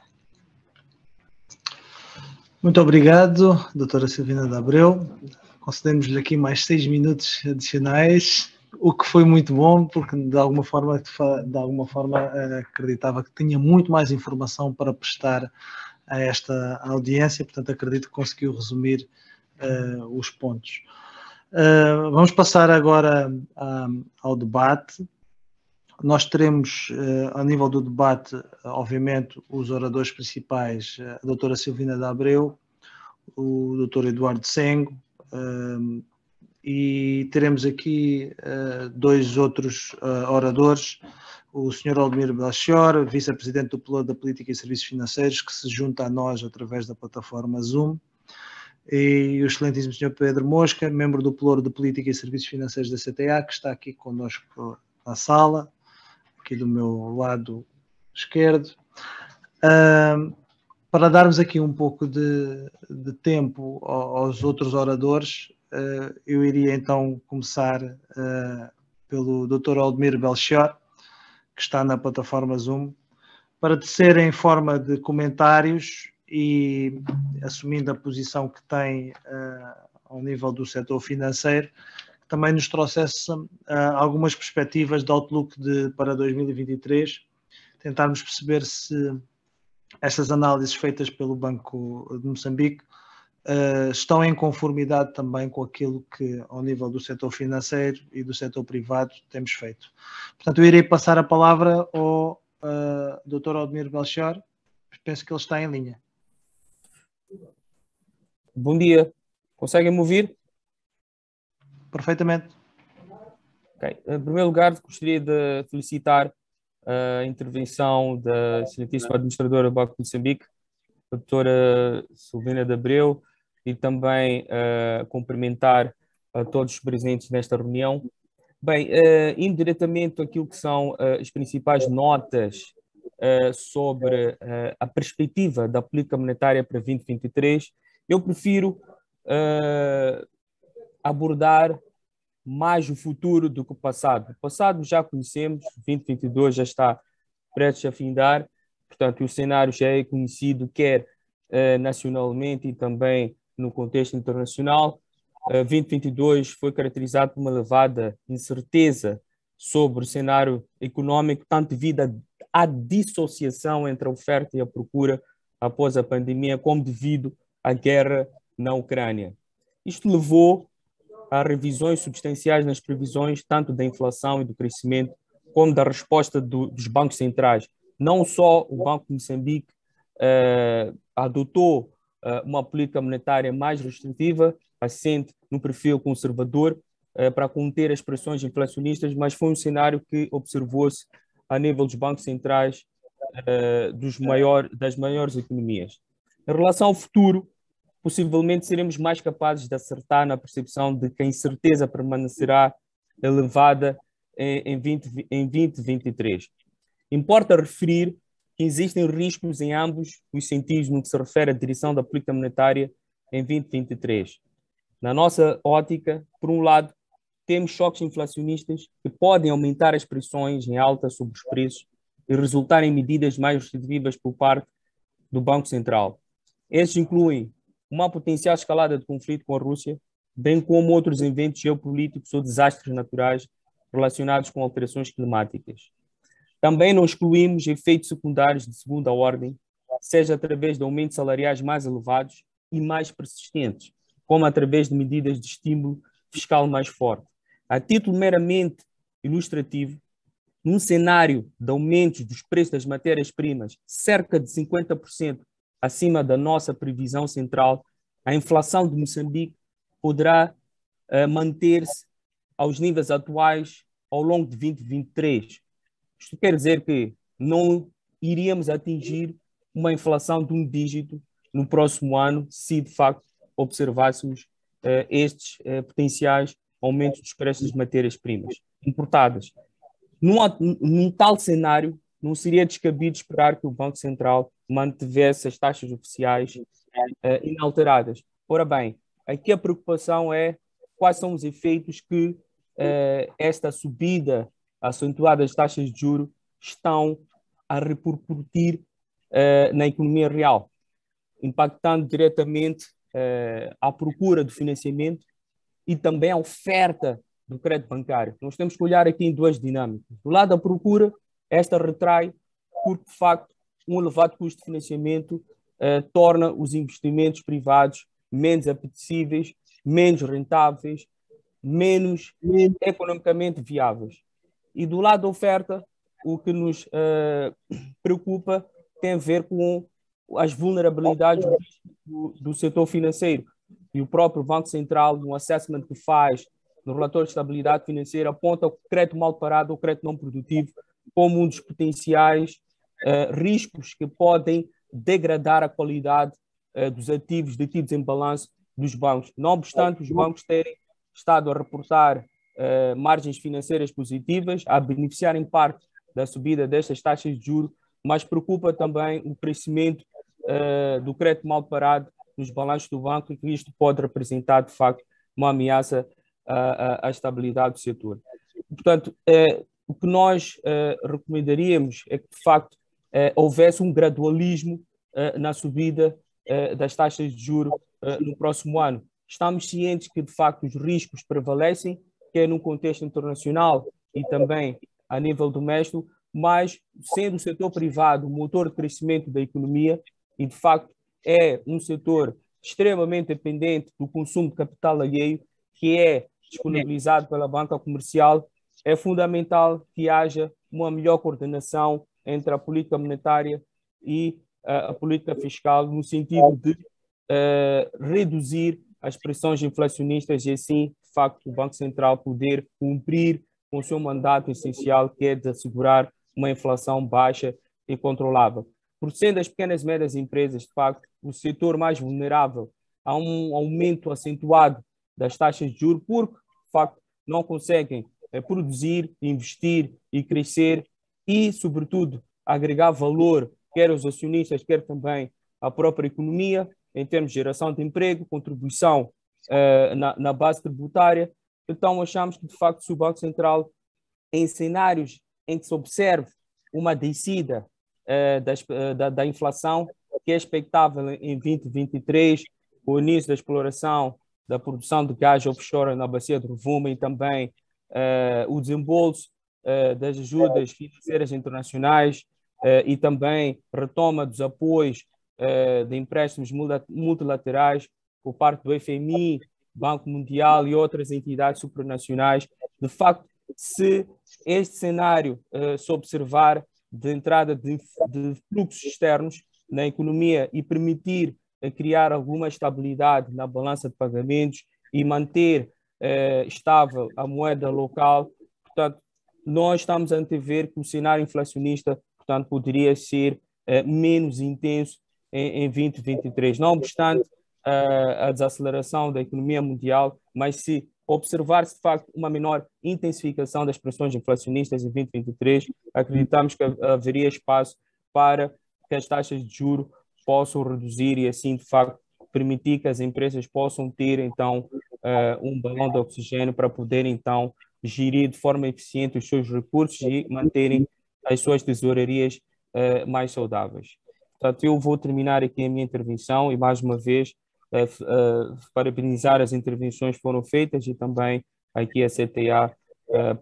Muito obrigado, doutora Silvina de Abreu. Concedemos-lhe aqui mais 6 minutos adicionais, o que foi muito bom, porque de alguma forma acreditava que tinha muito mais informação para prestar a esta audiência, portanto acredito que conseguiu resumir os pontos. Vamos passar agora ao debate. Nós teremos, ao nível do debate, obviamente, os oradores principais, a doutora Silvina de Abreu, o doutor Eduardo Sengo, e teremos aqui 2 outros oradores, o Sr. Aldemir Belchior, vice-presidente do Pelouro da Política e Serviços Financeiros, que se junta a nós através da plataforma Zoom, e o excelentíssimo Sr. Pedro Mosca, membro do Pelouro de Política e Serviços Financeiros da CTA, que está aqui connosco na sala, aqui do meu lado esquerdo. Para darmos aqui um pouco de tempo aos outros oradores, eu iria então começar pelo Dr. Aldemir Belchior, que está na plataforma Zoom, para tecer em forma de comentários e assumindo a posição que tem ao nível do setor financeiro, que também nos trouxesse algumas perspectivas de outlook para 2023, tentarmos perceber se estas análises feitas pelo Banco de Moçambique estão em conformidade também com aquilo que, ao nível do setor financeiro e do setor privado, temos feito. Portanto, eu irei passar a palavra ao Dr. Aldemir Belchior. Penso que ele está em linha. Bom dia. Conseguem me ouvir? Perfeitamente. Okay. Em primeiro lugar, gostaria de felicitar a intervenção da excelentíssima administradora do Banco de Moçambique, a doutora Silvina de Abreu, e também cumprimentar a todos os presentes nesta reunião. Bem, indo diretamente àquilo que são as principais notas sobre a perspectiva da política monetária para 2023, eu prefiro abordar mais o futuro do que o passado. O passado já conhecemos, 2022 já está prestes a findar, portanto o cenário já é conhecido, quer nacionalmente e também no contexto internacional. 2022 foi caracterizado por uma elevada incerteza sobre o cenário econômico, tanto devido à dissociação entre a oferta e a procura após a pandemia, como devido à guerra na Ucrânia. Isto levou a revisões substanciais nas previsões, tanto da inflação e do crescimento, como da resposta dos bancos centrais. Não só o Banco de Moçambique adotou uma política monetária mais restritiva, assente no perfil conservador, para conter as pressões inflacionistas, mas foi um cenário que observou-se a nível dos bancos centrais das maiores economias. Em relação ao futuro, possivelmente seremos mais capazes de acertar na percepção de que a incerteza permanecerá elevada em 2023. Importa referir que existem riscos em ambos os sentidos no que se refere à direção da política monetária em 2023. Na nossa ótica, por um lado, temos choques inflacionistas que podem aumentar as pressões em alta sobre os preços e resultar em medidas mais restritivas por parte do Banco Central. Estes incluem uma potencial escalada de conflito com a Rússia, bem como outros eventos geopolíticos ou desastres naturais relacionados com alterações climáticas. Também não excluímos efeitos secundários de segunda ordem, seja através de aumentos salariais mais elevados e mais persistentes, como através de medidas de estímulo fiscal mais forte. A título meramente ilustrativo, num cenário de aumentos dos preços das matérias-primas cerca de 50% acima da nossa previsão central, a inflação de Moçambique poderá manter-se aos níveis atuais ao longo de 2023. Isto quer dizer que não iríamos atingir uma inflação de um dígito no próximo ano, se de facto observássemos estes potenciais aumentos dos preços das matérias-primas importadas. Num tal cenário, não seria descabido esperar que o Banco Central mantivesse as taxas oficiais inalteradas. Ora bem, aqui a preocupação é quais são os efeitos que esta subida acentuada das taxas de juros estão a repercutir na economia real, impactando diretamente a procura de financiamento e também a oferta do crédito bancário. Nós temos que olhar aqui em duas dinâmicas. Do lado da procura, esta retrai porque, de facto, um elevado custo de financiamento torna os investimentos privados menos apetecíveis, menos rentáveis, menos economicamente viáveis. E do lado da oferta, o que nos preocupa tem a ver com as vulnerabilidades do setor financeiro. E o próprio Banco Central, no assessment que faz no relatório de estabilidade financeira, aponta o crédito mal parado ou crédito não produtivo como um dos potenciais riscos que podem degradar a qualidade dos ativos detidos em balanço dos bancos. Não obstante os bancos terem estado a reportar margens financeiras positivas, a beneficiar em parte da subida destas taxas de juros, mas preocupa também o crescimento do crédito mal parado nos balanços do banco, e que isto pode representar, de facto, uma ameaça à estabilidade do setor. Portanto, o que nós recomendaríamos é que, de facto, houvesse um gradualismo na subida das taxas de juros no próximo ano. Estamos cientes que, de facto, os riscos prevalecem, quer no contexto internacional e também a nível doméstico, mas sendo o setor privado o motor de crescimento da economia e, de facto, é um setor extremamente dependente do consumo de capital alheio, que é disponibilizado pela banca comercial, é fundamental que haja uma melhor coordenação entre a política monetária e a política fiscal, no sentido de reduzir as pressões inflacionistas e, assim, de facto, o Banco Central poder cumprir com o seu mandato essencial, que é de assegurar uma inflação baixa e controlável. Por sendo as pequenas e médias empresas, de facto, o setor mais vulnerável a um aumento acentuado das taxas de juros, porque, de facto, não conseguem produzir, investir e crescer e, sobretudo, agregar valor, quer aos acionistas, quer também à própria economia, em termos de geração de emprego, contribuição na base tributária. Então, achamos que, de facto, se o Banco Central, em cenários em que se observe uma descida da inflação, que é expectável em 2023, com o início da exploração da produção de gás offshore na bacia de Rovuma e também o desembolso das ajudas financeiras internacionais e também retoma dos apoios de empréstimos multilaterais por parte do FMI Banco Mundial e outras entidades supranacionais. De facto, se este cenário se observar de entrada de fluxos externos na economia e permitir criar alguma estabilidade na balança de pagamentos e manter estável a moeda local, portanto, nós estamos a antever que o cenário inflacionista, portanto, poderia ser menos intenso em 2023. Não obstante a desaceleração da economia mundial, mas se observar-se, de facto, uma menor intensificação das pressões inflacionistas em 2023, acreditamos que haveria espaço para que as taxas de juros possam reduzir e, assim, de facto, permitir que as empresas possam ter, então, um balão de oxigênio para poderem, então, gerir de forma eficiente os seus recursos e manterem as suas tesourarias mais saudáveis. Portanto, eu vou terminar aqui a minha intervenção e, mais uma vez, parabenizar as intervenções que foram feitas e também aqui a CTA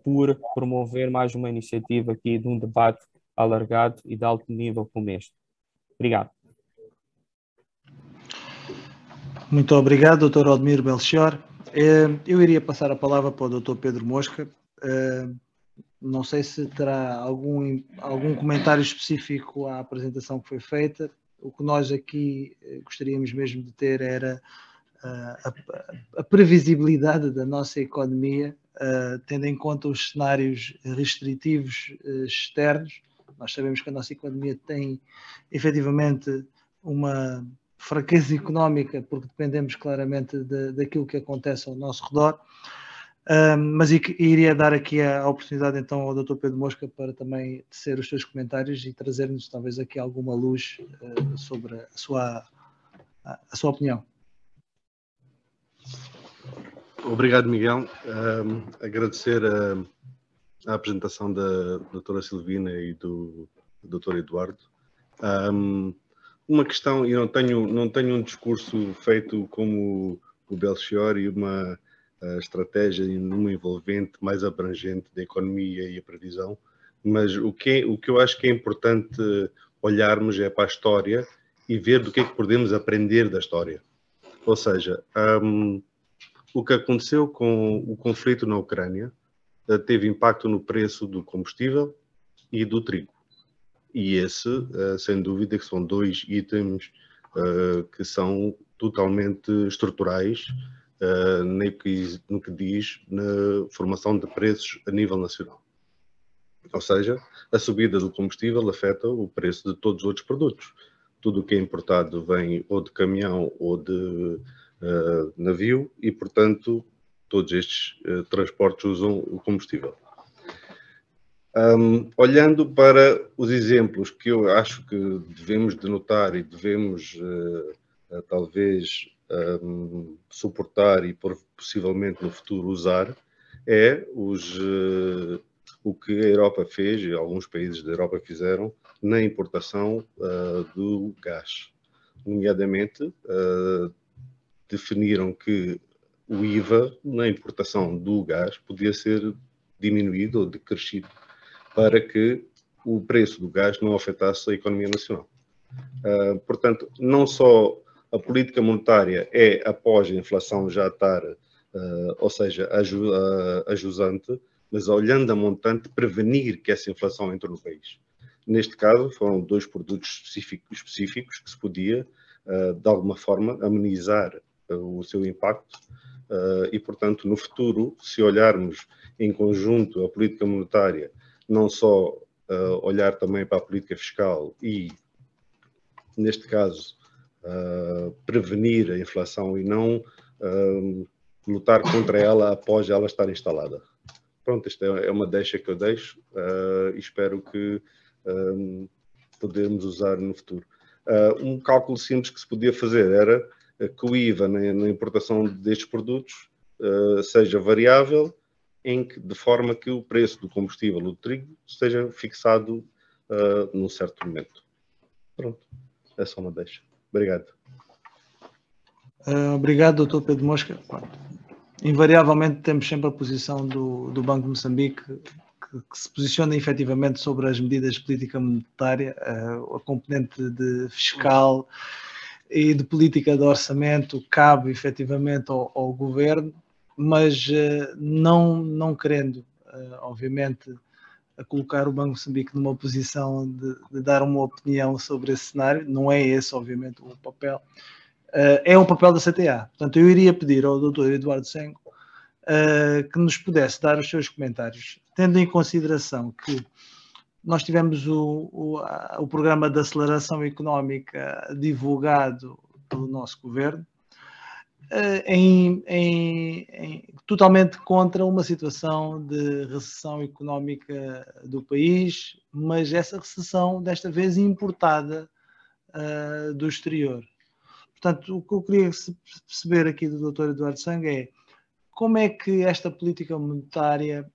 por promover mais uma iniciativa aqui de um debate alargado e de alto nível como este. Obrigado. Muito obrigado, Dr. Aldemir Belchior. Eu iria passar a palavra para o Dr. Pedro Mosca. Não sei se terá algum comentário específico à apresentação que foi feita. O que nós aqui gostaríamos mesmo de ter era a previsibilidade da nossa economia, tendo em conta os cenários restritivos externos. Nós sabemos que a nossa economia tem efetivamente uma fraqueza económica, porque dependemos claramente daquilo que acontece ao nosso redor. Mas iria dar aqui a oportunidade então ao Dr. Pedro Mosca para também tecer os seus comentários e trazer-nos talvez aqui alguma luz sobre a sua opinião. Obrigado, Miguel. Agradecer a apresentação da doutora Silvina e do Dr. Eduardo. Uma questão, e não tenho um discurso feito como o Belchior e uma estratégia numa envolvente mais abrangente da economia e a previsão, mas o que eu acho que é importante olharmos é para a história e ver do que é que podemos aprender da história. Ou seja, o que aconteceu com o conflito na Ucrânia teve impacto no preço do combustível e do trigo. E esse, sem dúvida, que são dois itens que são totalmente estruturais no que diz na formação de preços a nível nacional. Ou seja, a subida do combustível afeta o preço de todos os outros produtos. Tudo o que é importado vem ou de caminhão ou de navio e, portanto, todos estes transportes usam o combustível. Olhando para os exemplos que eu acho que devemos denotar e devemos talvez suportar e possivelmente no futuro usar, é o que a Europa fez e alguns países da Europa fizeram na importação do gás. Nomeadamente, definiram que o IVA na importação do gás podia ser diminuído ou decrescido para que o preço do gás não afetasse a economia nacional. Portanto, não só a política monetária é, após a inflação já estar, ou seja, ajusante, mas olhando a montante, prevenir que essa inflação entre no país. Neste caso, foram dois produtos específicos que se podia, de alguma forma, amenizar o seu impacto e, portanto, no futuro, se olharmos em conjunto a política monetária, não só olhar também para a política fiscal e, neste caso, prevenir a inflação e não lutar contra ela após ela estar instalada. Pronto, esta é uma deixa que eu deixo e espero que podemos usar no futuro. Um cálculo simples que se podia fazer era que o IVA na importação destes produtos seja variável, de forma que o preço do combustível, do trigo, esteja fixado num certo momento. Pronto, é só uma deixa. Obrigado. Obrigado, Dr. Pedro Mosca. Invariavelmente temos sempre a posição do Banco de Moçambique que se posiciona efetivamente sobre as medidas de política monetária, a componente fiscal e de política de orçamento cabe efetivamente ao governo, mas não querendo, obviamente, a colocar o Banco de Moçambique numa posição de dar uma opinião sobre esse cenário. Não é esse, obviamente, o papel. É o papel da CTA. Portanto, eu iria pedir ao Dr. Eduardo Sengo que nos pudesse dar os seus comentários, tendo em consideração que nós tivemos o programa de aceleração económica divulgado pelo nosso governo, totalmente contra uma situação de recessão económica do país, mas essa recessão desta vez importada do exterior. Portanto, o que eu queria perceber aqui do Dr. Eduardo Sengo é como é que esta política monetária,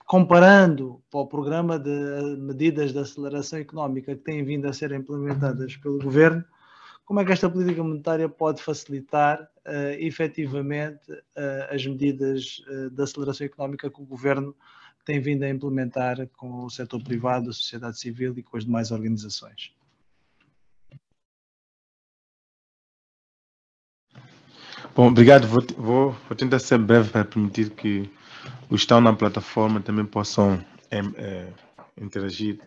comparando para o programa de medidas de aceleração económica que têm vindo a ser implementadas pelo governo, como é que esta política monetária pode facilitar efetivamente as medidas de aceleração económica que o governo tem vindo a implementar com o setor privado, a sociedade civil e com as demais organizações? Bom, obrigado. Vou tentar ser breve para permitir que os que estão na plataforma também possam interagir.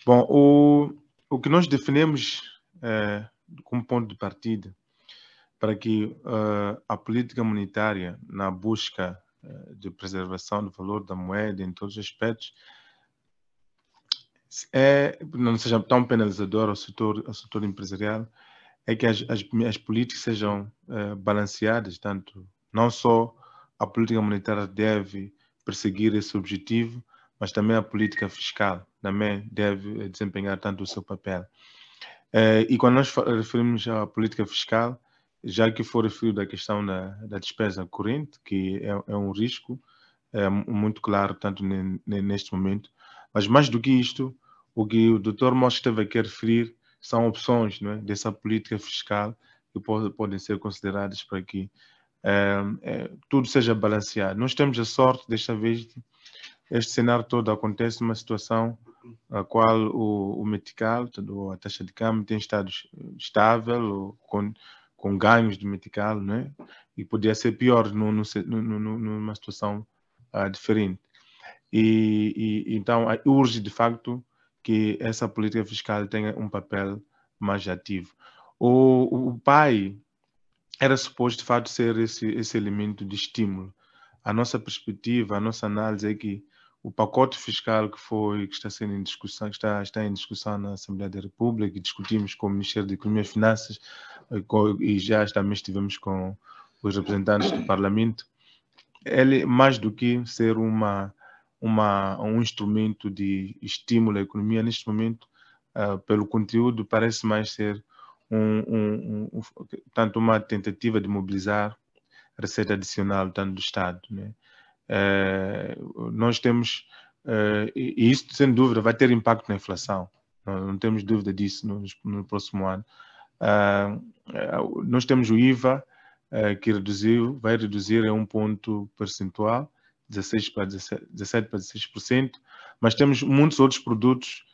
Bom, o que nós definimos como ponto de partida para que a política monetária, na busca de preservação do valor da moeda em todos os aspectos, não seja tão penalizador ao setor empresarial, é que as políticas sejam balanceadas, tanto não só a política monetária deve perseguir esse objetivo, mas também a política fiscal também deve desempenhar tanto o seu papel. E quando nós referimos à política fiscal, já que for referido à questão da despesa corrente, que é um risco muito claro, tanto neste momento, mas mais do que isto, o que o Dr. Mosca esteve aqui a referir são opções, não é, dessa política fiscal que podem ser consideradas para que tudo seja balanceado. Nós temos a sorte, desta vez, este cenário todo acontece numa situação a qual o metical, a taxa de câmbio, tem estado estável, com ganhos de metical, não é? E poderia ser pior numa situação diferente. Então, urge, de facto, que essa política fiscal tenha um papel mais ativo. O PAI era suposto, de fato, ser esse elemento de estímulo. A nossa perspectiva, a nossa análise é que o pacote fiscal que está sendo em discussão, que está em discussão na Assembleia da República, e discutimos com o Ministério da Economia e Finanças, e já também estivemos com os representantes do Parlamento, ele, mais do que ser um instrumento de estímulo à economia, neste momento, pelo conteúdo, parece mais ser tanto uma tentativa de mobilizar receita adicional, tanto do Estado, né? Nós temos, e isso, sem dúvida, vai ter impacto na inflação, não temos dúvida disso no próximo ano. Nós temos o IVA, que vai reduzir em 1 ponto percentual, 17 para 16%, mas temos muitos outros produtos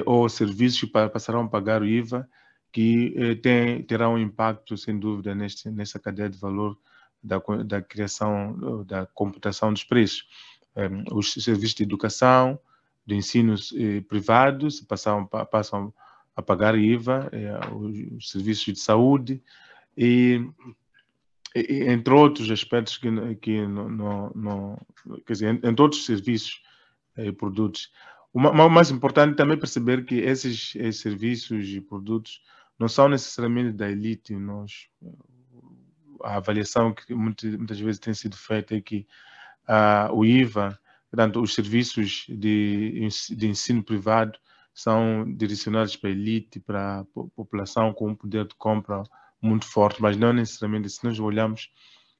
ou serviços que passarão a pagar o IVA, que terá um impacto, sem dúvida, nessa cadeia de valor da criação, da computação dos preços. Os serviços de educação, de ensinos privados passam a pagar IVA, os serviços de saúde e entre outros aspectos que quer dizer, entre outros serviços e produtos. O mais importante também é perceber que esses serviços e produtos não são necessariamente da elite. A avaliação que muitas vezes tem sido feita é que o IVA, portanto, os serviços de ensino privado são direcionados para a elite, para a população com um poder de compra muito forte, mas não necessariamente. Se nós olhamos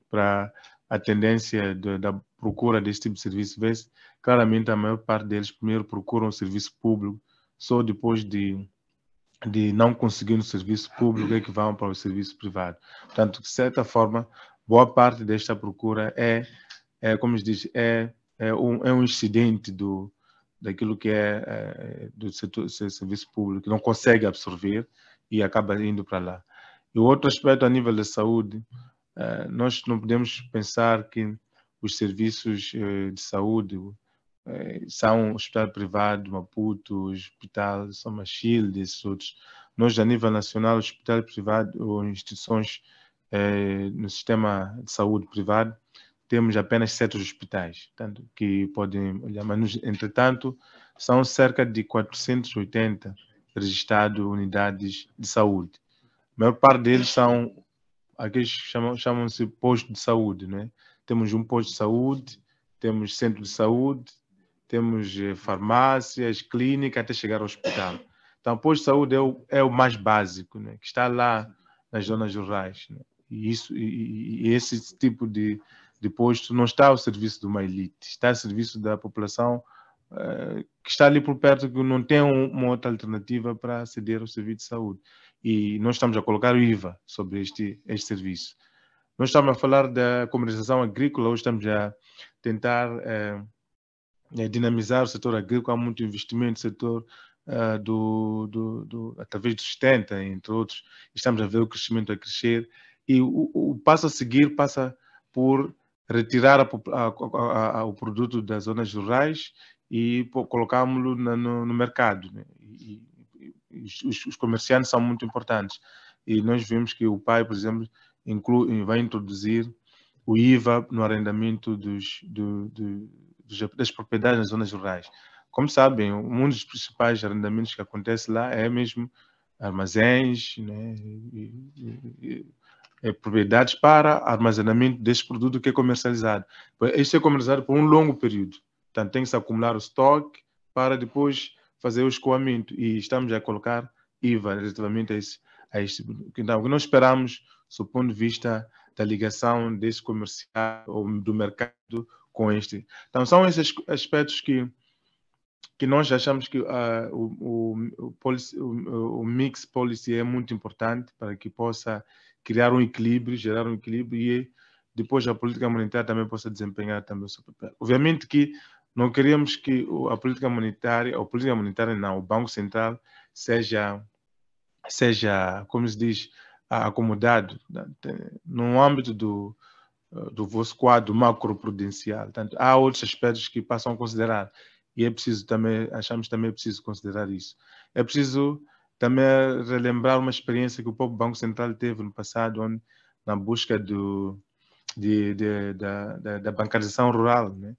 para a tendência da procura desse tipo de serviço, vê-se claramente a maior parte deles primeiro procuram o serviço público, só depois de não conseguir um serviço público é que vão para o serviço privado. Portanto, de certa forma, boa parte desta procura como se diz, um incidente daquilo que é do setor serviço público, que não consegue absorver e acaba indo para lá. E o outro aspecto a nível da saúde, nós não podemos pensar que os serviços de saúde são o hospital privado, Maputo, o hospital São Machilde, esses outros. Nós, a nível nacional, o hospital privado ou instituições no sistema de saúde privado, temos apenas 7 hospitais, tanto que podem olhar, mas, entretanto, são cerca de 480 registradas unidades de saúde. A maior parte deles são aqueles que chamam-se postos de saúde, né? Temos um posto de saúde, temos centro de saúde, temos farmácias, clínicas, até chegar ao hospital. Então, o posto de saúde é o mais básico, né? Que está lá nas zonas rurais, né? E esse tipo de posto não está ao serviço de uma elite, está ao serviço da população que está ali por perto, que não tem uma outra alternativa para aceder ao serviço de saúde. E nós estamos a colocar o IVA sobre este serviço. Nós estamos a falar da comercialização agrícola, hoje estamos a tentar dinamizar o setor agrícola, há muito investimento no setor através do Sustenta, entre outros. Estamos a ver o crescimento a crescer e o passo a seguir passa por retirar o produto das zonas rurais e colocámos-lo no mercado, né? E os comerciantes são muito importantes. E nós vimos que o PAI, por exemplo, vai introduzir o IVA no arrendamento das propriedades nas zonas rurais. Como sabem, um dos principais arrendamentos que acontece lá é mesmo armazéns, né? Propriedades para armazenamento desse produto que é comercializado. Isso é comercializado por um longo período. Portanto, tem que se acumular o estoque para depois fazer o escoamento. E estamos a colocar IVA relativamente a este. Então, o que nós esperamos, do ponto de vista da ligação desse comercial ou do mercado com este. Então, são esses aspectos que nós achamos que o mix policy é muito importante para que possa criar um equilíbrio, gerar um equilíbrio e depois a política monetária também possa desempenhar também o seu papel. Obviamente que não queremos que a política monetária, não, o Banco Central seja, como se diz, acomodado no âmbito do vosso quadro macroprudencial. Portanto, há outros aspectos que passam a considerar e é preciso também, achamos também preciso considerar isso. É preciso também relembrar uma experiência que o próprio Banco Central teve no passado, onde, na busca da bancarização rural, né?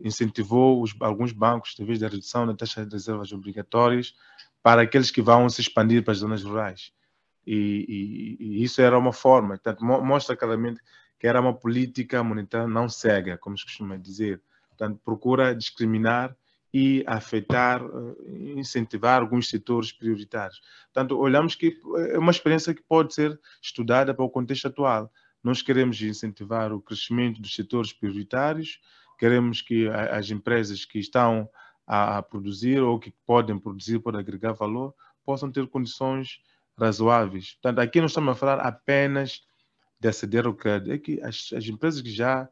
Incentivou alguns bancos, através da redução da taxa de reservas obrigatórias, para aqueles que vão se expandir para as zonas rurais. E isso era uma forma, portanto, mostra claramente que era uma política monetária não cega, como se costuma dizer. Portanto, procura discriminar e afetar, incentivar alguns setores prioritários. Portanto, olhamos que é uma experiência que pode ser estudada para o contexto atual. Nós queremos incentivar o crescimento dos setores prioritários, queremos que as empresas que estão a produzir ou que podem produzir, podem agregar valor, possam ter condições razoáveis. Portanto, aqui não estamos a falar apenas de aceder ao crédito, é que as empresas que já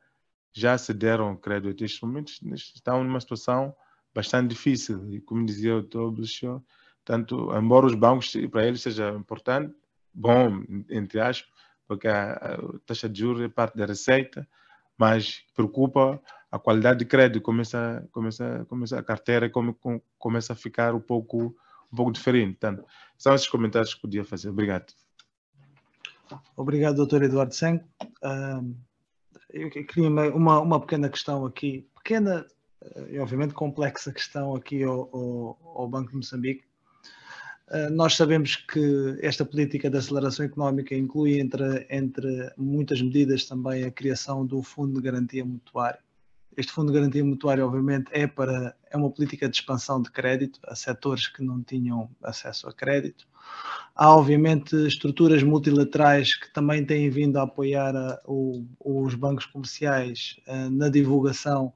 acederam ao crédito nestes momentos estão numa situação bastante difícil. E como dizia o Dr. Belchior, tanto, embora os bancos, para eles seja importante, bom, entre aspas, porque a taxa de juros é parte da receita, mas preocupa a qualidade de crédito, começa a carteira começa a ficar um pouco diferente. Portanto, são esses comentários que podia fazer. Obrigado. Obrigado, Dr. Eduardo Senco. Eu queria uma pequena questão aqui, pequena e obviamente complexa questão aqui ao Banco de Moçambique. Nós sabemos que esta política de aceleração económica inclui, entre muitas medidas, também a criação do Fundo de Garantia Mutuária. Este Fundo de Garantia Mutuária, obviamente, é uma política de expansão de crédito a setores que não tinham acesso a crédito. Há, obviamente, estruturas multilaterais que também têm vindo a apoiar os bancos comerciais na divulgação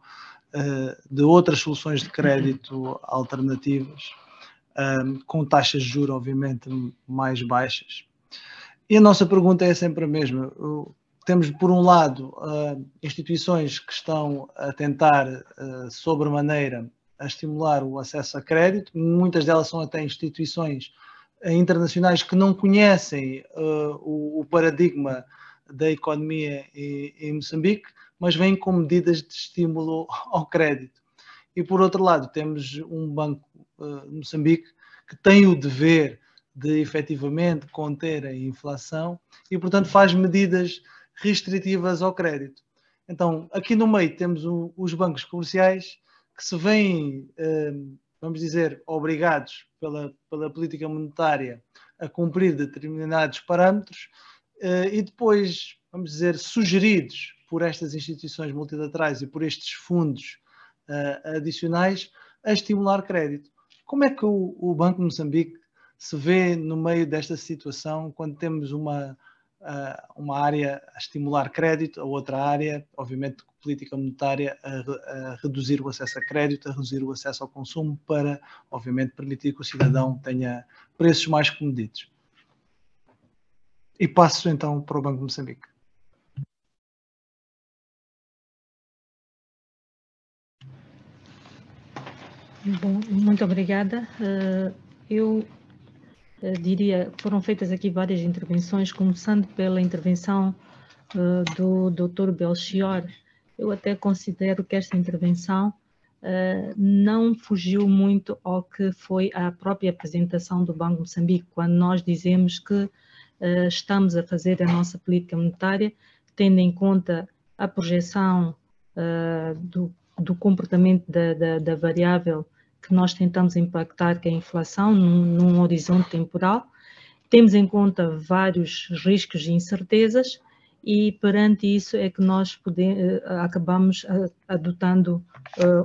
de outras soluções de crédito alternativas, com taxas de juros, obviamente, mais baixas. E a nossa pergunta é sempre a mesma. Temos, por um lado, instituições que estão a tentar, sobremaneira, a estimular o acesso a crédito. Muitas delas são até instituições internacionais que não conhecem o paradigma da economia em Moçambique, mas vêm com medidas de estímulo ao crédito. E, por outro lado, temos um banco de Moçambique que tem o dever de, efetivamente, conter a inflação e, portanto, faz medidas restritivas ao crédito. Então, aqui no meio temos os bancos comerciais que se veem, vamos dizer, obrigados pela política monetária a cumprir determinados parâmetros e depois, vamos dizer, sugeridos por estas instituições multilaterais e por estes fundos adicionais a estimular crédito. Como é que o Banco de Moçambique se vê no meio desta situação quando temos uma área a estimular crédito, a outra área, obviamente, política monetária, a reduzir o acesso a crédito, a reduzir o acesso ao consumo para, obviamente, permitir que o cidadão tenha preços mais comedidos? E passo então para o Banco de Moçambique. Bom, muito obrigada. Eu diria que foram feitas aqui várias intervenções, começando pela intervenção do Dr. Belchior. Eu até considero que esta intervenção não fugiu muito ao que foi a própria apresentação do Banco de Moçambique, quando nós dizemos que estamos a fazer a nossa política monetária, tendo em conta a projeção do comportamento da variável que nós tentamos impactar, que é a inflação, num horizonte temporal. Temos em conta vários riscos e incertezas e, perante isso, é que nós acabamos adotando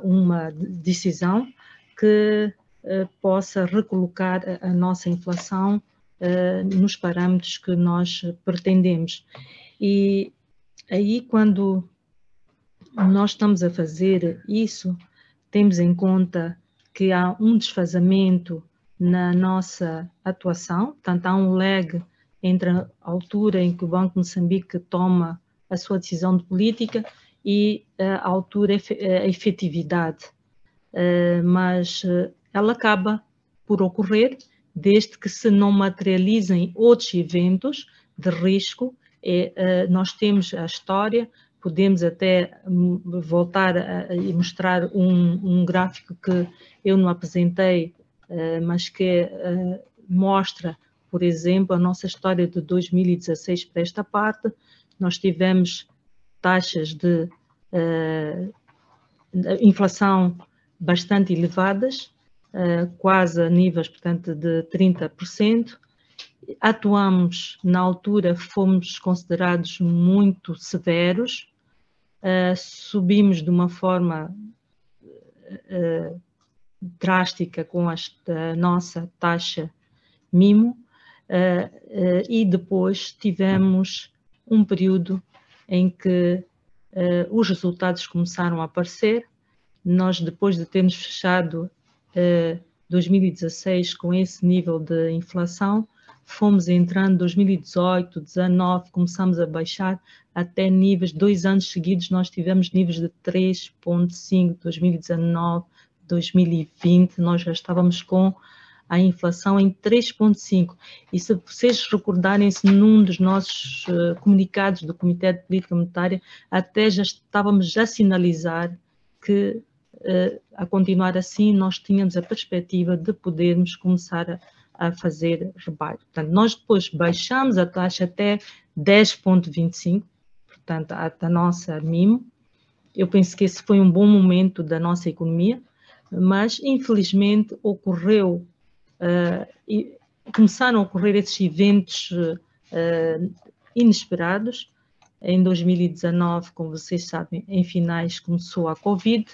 uma decisão que possa recolocar a nossa inflação nos parâmetros que nós pretendemos. E aí, quando nós estamos a fazer isso, temos em conta que há um desfazamento na nossa atuação, portanto, há um lag entre a altura em que o Banco de Moçambique toma a sua decisão de política e a altura, a efetividade. Mas ela acaba por ocorrer desde que se não materializem outros eventos de risco. Nós temos a história, podemos até voltar e mostrar um gráfico que eu não apresentei, mas que mostra, por exemplo, a nossa história de 2016 para esta parte. Nós tivemos taxas de inflação bastante elevadas, quase a níveis, portanto, de 30%. Atuamos, na altura, fomos considerados muito severos, subimos de uma forma drástica com a nossa taxa mimo e depois tivemos um período em que os resultados começaram a aparecer. Nós, depois de termos fechado 2016 com esse nível de inflação, fomos entrando em 2018, 2019, começamos a baixar até níveis, 2 anos seguidos nós tivemos níveis de 3,5, 2019, 2020, nós já estávamos com a inflação em 3,5. E se vocês recordarem-se, num dos nossos comunicados do Comitê de Política Monetária, até já estávamos a sinalizar que, a continuar assim, nós tínhamos a perspectiva de podermos começar a fazer rebalho. Portanto, nós depois baixamos a taxa até 10,25, portanto, a nossa mimo. Eu penso que esse foi um bom momento da nossa economia, mas, infelizmente, começaram a ocorrer esses eventos inesperados. Em 2019, como vocês sabem, em finais começou a Covid.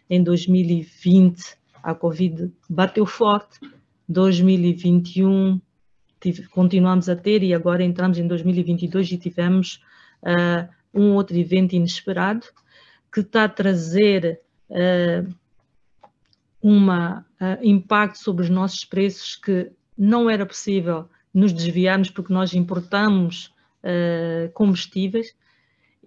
Em 2020, a Covid bateu forte. 2021 continuamos a ter e agora entramos em 2022 e tivemos um outro evento inesperado que está a trazer impacto sobre os nossos preços que não era possível nos desviarmos porque nós importamos combustíveis.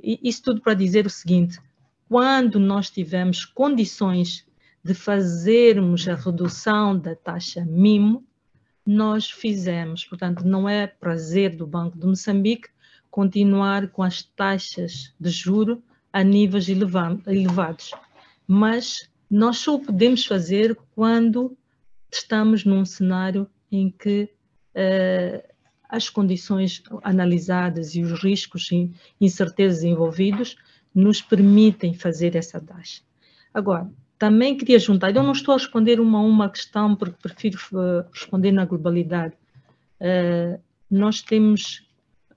E isso tudo para dizer o seguinte: quando nós tivemos condições de fazermos a redução da taxa mínima, nós fizemos. Portanto, não é prazer do Banco de Moçambique continuar com as taxas de juro a níveis elevados, mas nós só o podemos fazer quando estamos num cenário em que as condições analisadas e os riscos e incertezas envolvidos nos permitem fazer essa taxa. Agora, também queria juntar, eu não estou a responder uma a uma questão, porque prefiro responder na globalidade. Nós temos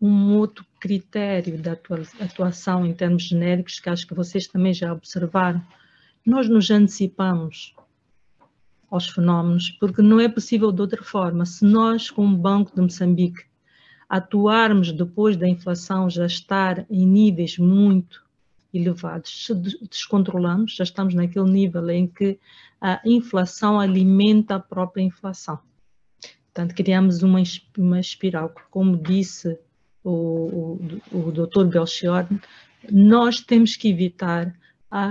um outro critério de atuação em termos genéricos, que acho que vocês também já observaram. Nós nos antecipamos aos fenómenos, porque não é possível de outra forma. Se nós, como Banco de Moçambique, atuarmos depois da inflação já estar em níveis muito elevados, se descontrolamos, já estamos naquele nível em que a inflação alimenta a própria inflação. Portanto, criamos uma espiral. Como disse o Dr. Belchior, nós temos que evitar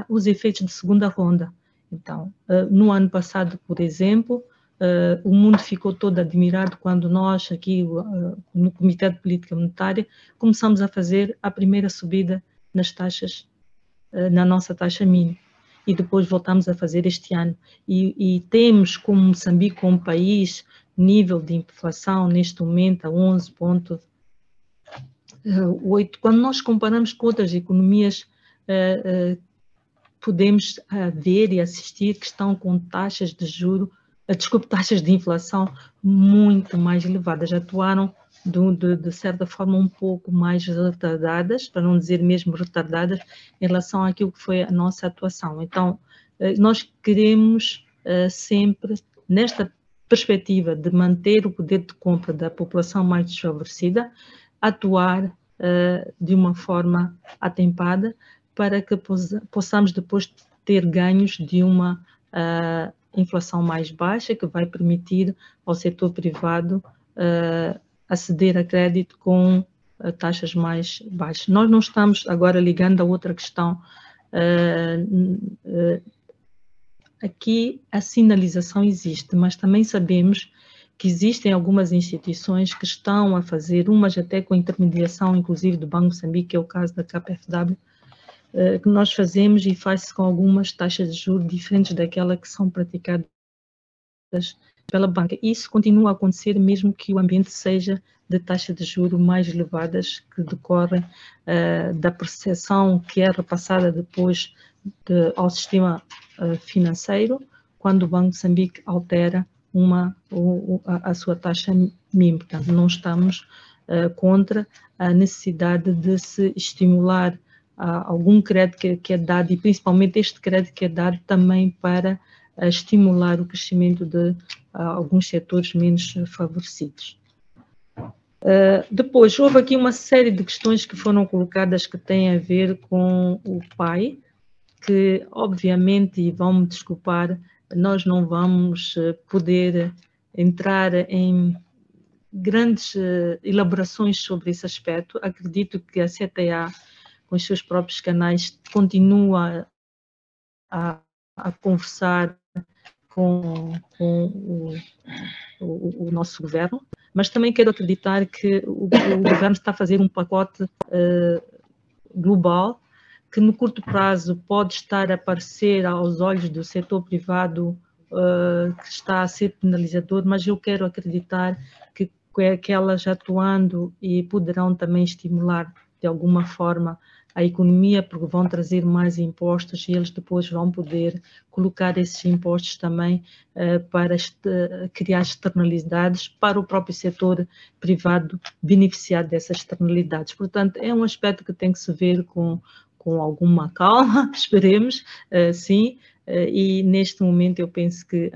os efeitos de segunda ronda. Então, no ano passado, por exemplo, o mundo ficou todo admirado quando nós, aqui no Comitê de Política Monetária, começamos a fazer a primeira subida nas taxas, na nossa taxa mínima. E depois voltamos a fazer este ano. E temos, como Moçambique, como país, nível de inflação neste momento a 11,8. Quando nós comparamos com outras economias, podemos ver e assistir que estão com taxas de juros, taxas de inflação muito mais elevadas, atuaram de certa forma um pouco mais retardadas, para não dizer mesmo retardadas, em relação àquilo que foi a nossa atuação. Então, nós queremos sempre, nesta perspectiva de manter o poder de compra da população mais desfavorecida, atuar de uma forma atempada, para que possamos depois ter ganhos de uma inflação mais baixa, que vai permitir ao setor privado aceder a crédito com taxas mais baixas. Nós não estamos agora ligando a outra questão. Aqui a sinalização existe, mas também sabemos que existem algumas instituições que estão a fazer, umas até com intermediação, inclusive do Banco de Moçambique, que é o caso da KfW, que nós fazemos e faz-se com algumas taxas de juros diferentes daquela que são praticadas pela banca. Isso continua a acontecer mesmo que o ambiente seja de taxas de juros mais elevadas, que decorrem da percepção que é repassada depois ao sistema financeiro, quando o Banco de Moçambique altera a sua taxa mínima. Portanto, não estamos contra a necessidade de se estimular algum crédito que é dado, e principalmente este crédito que é dado também para estimular o crescimento de alguns setores menos favorecidos. Depois, houve aqui uma série de questões que foram colocadas que têm a ver com o PAI, que obviamente, e vão-me desculpar, nós não vamos poder entrar em grandes elaborações sobre esse aspecto. Acredito que a CTA, com os seus próprios canais, continua a conversar com o nosso governo, mas também quero acreditar que o governo está a fazer um pacote global que no curto prazo pode estar a parecer aos olhos do setor privado que está a ser penalizador, mas eu quero acreditar que elas atuando e poderão também estimular de alguma forma a economia, porque vão trazer mais impostos e eles depois vão poder colocar esses impostos também para criar externalidades para o próprio setor privado beneficiar dessas externalidades. Portanto, é um aspecto que tem que se ver com alguma calma, esperemos, sim, e neste momento eu penso que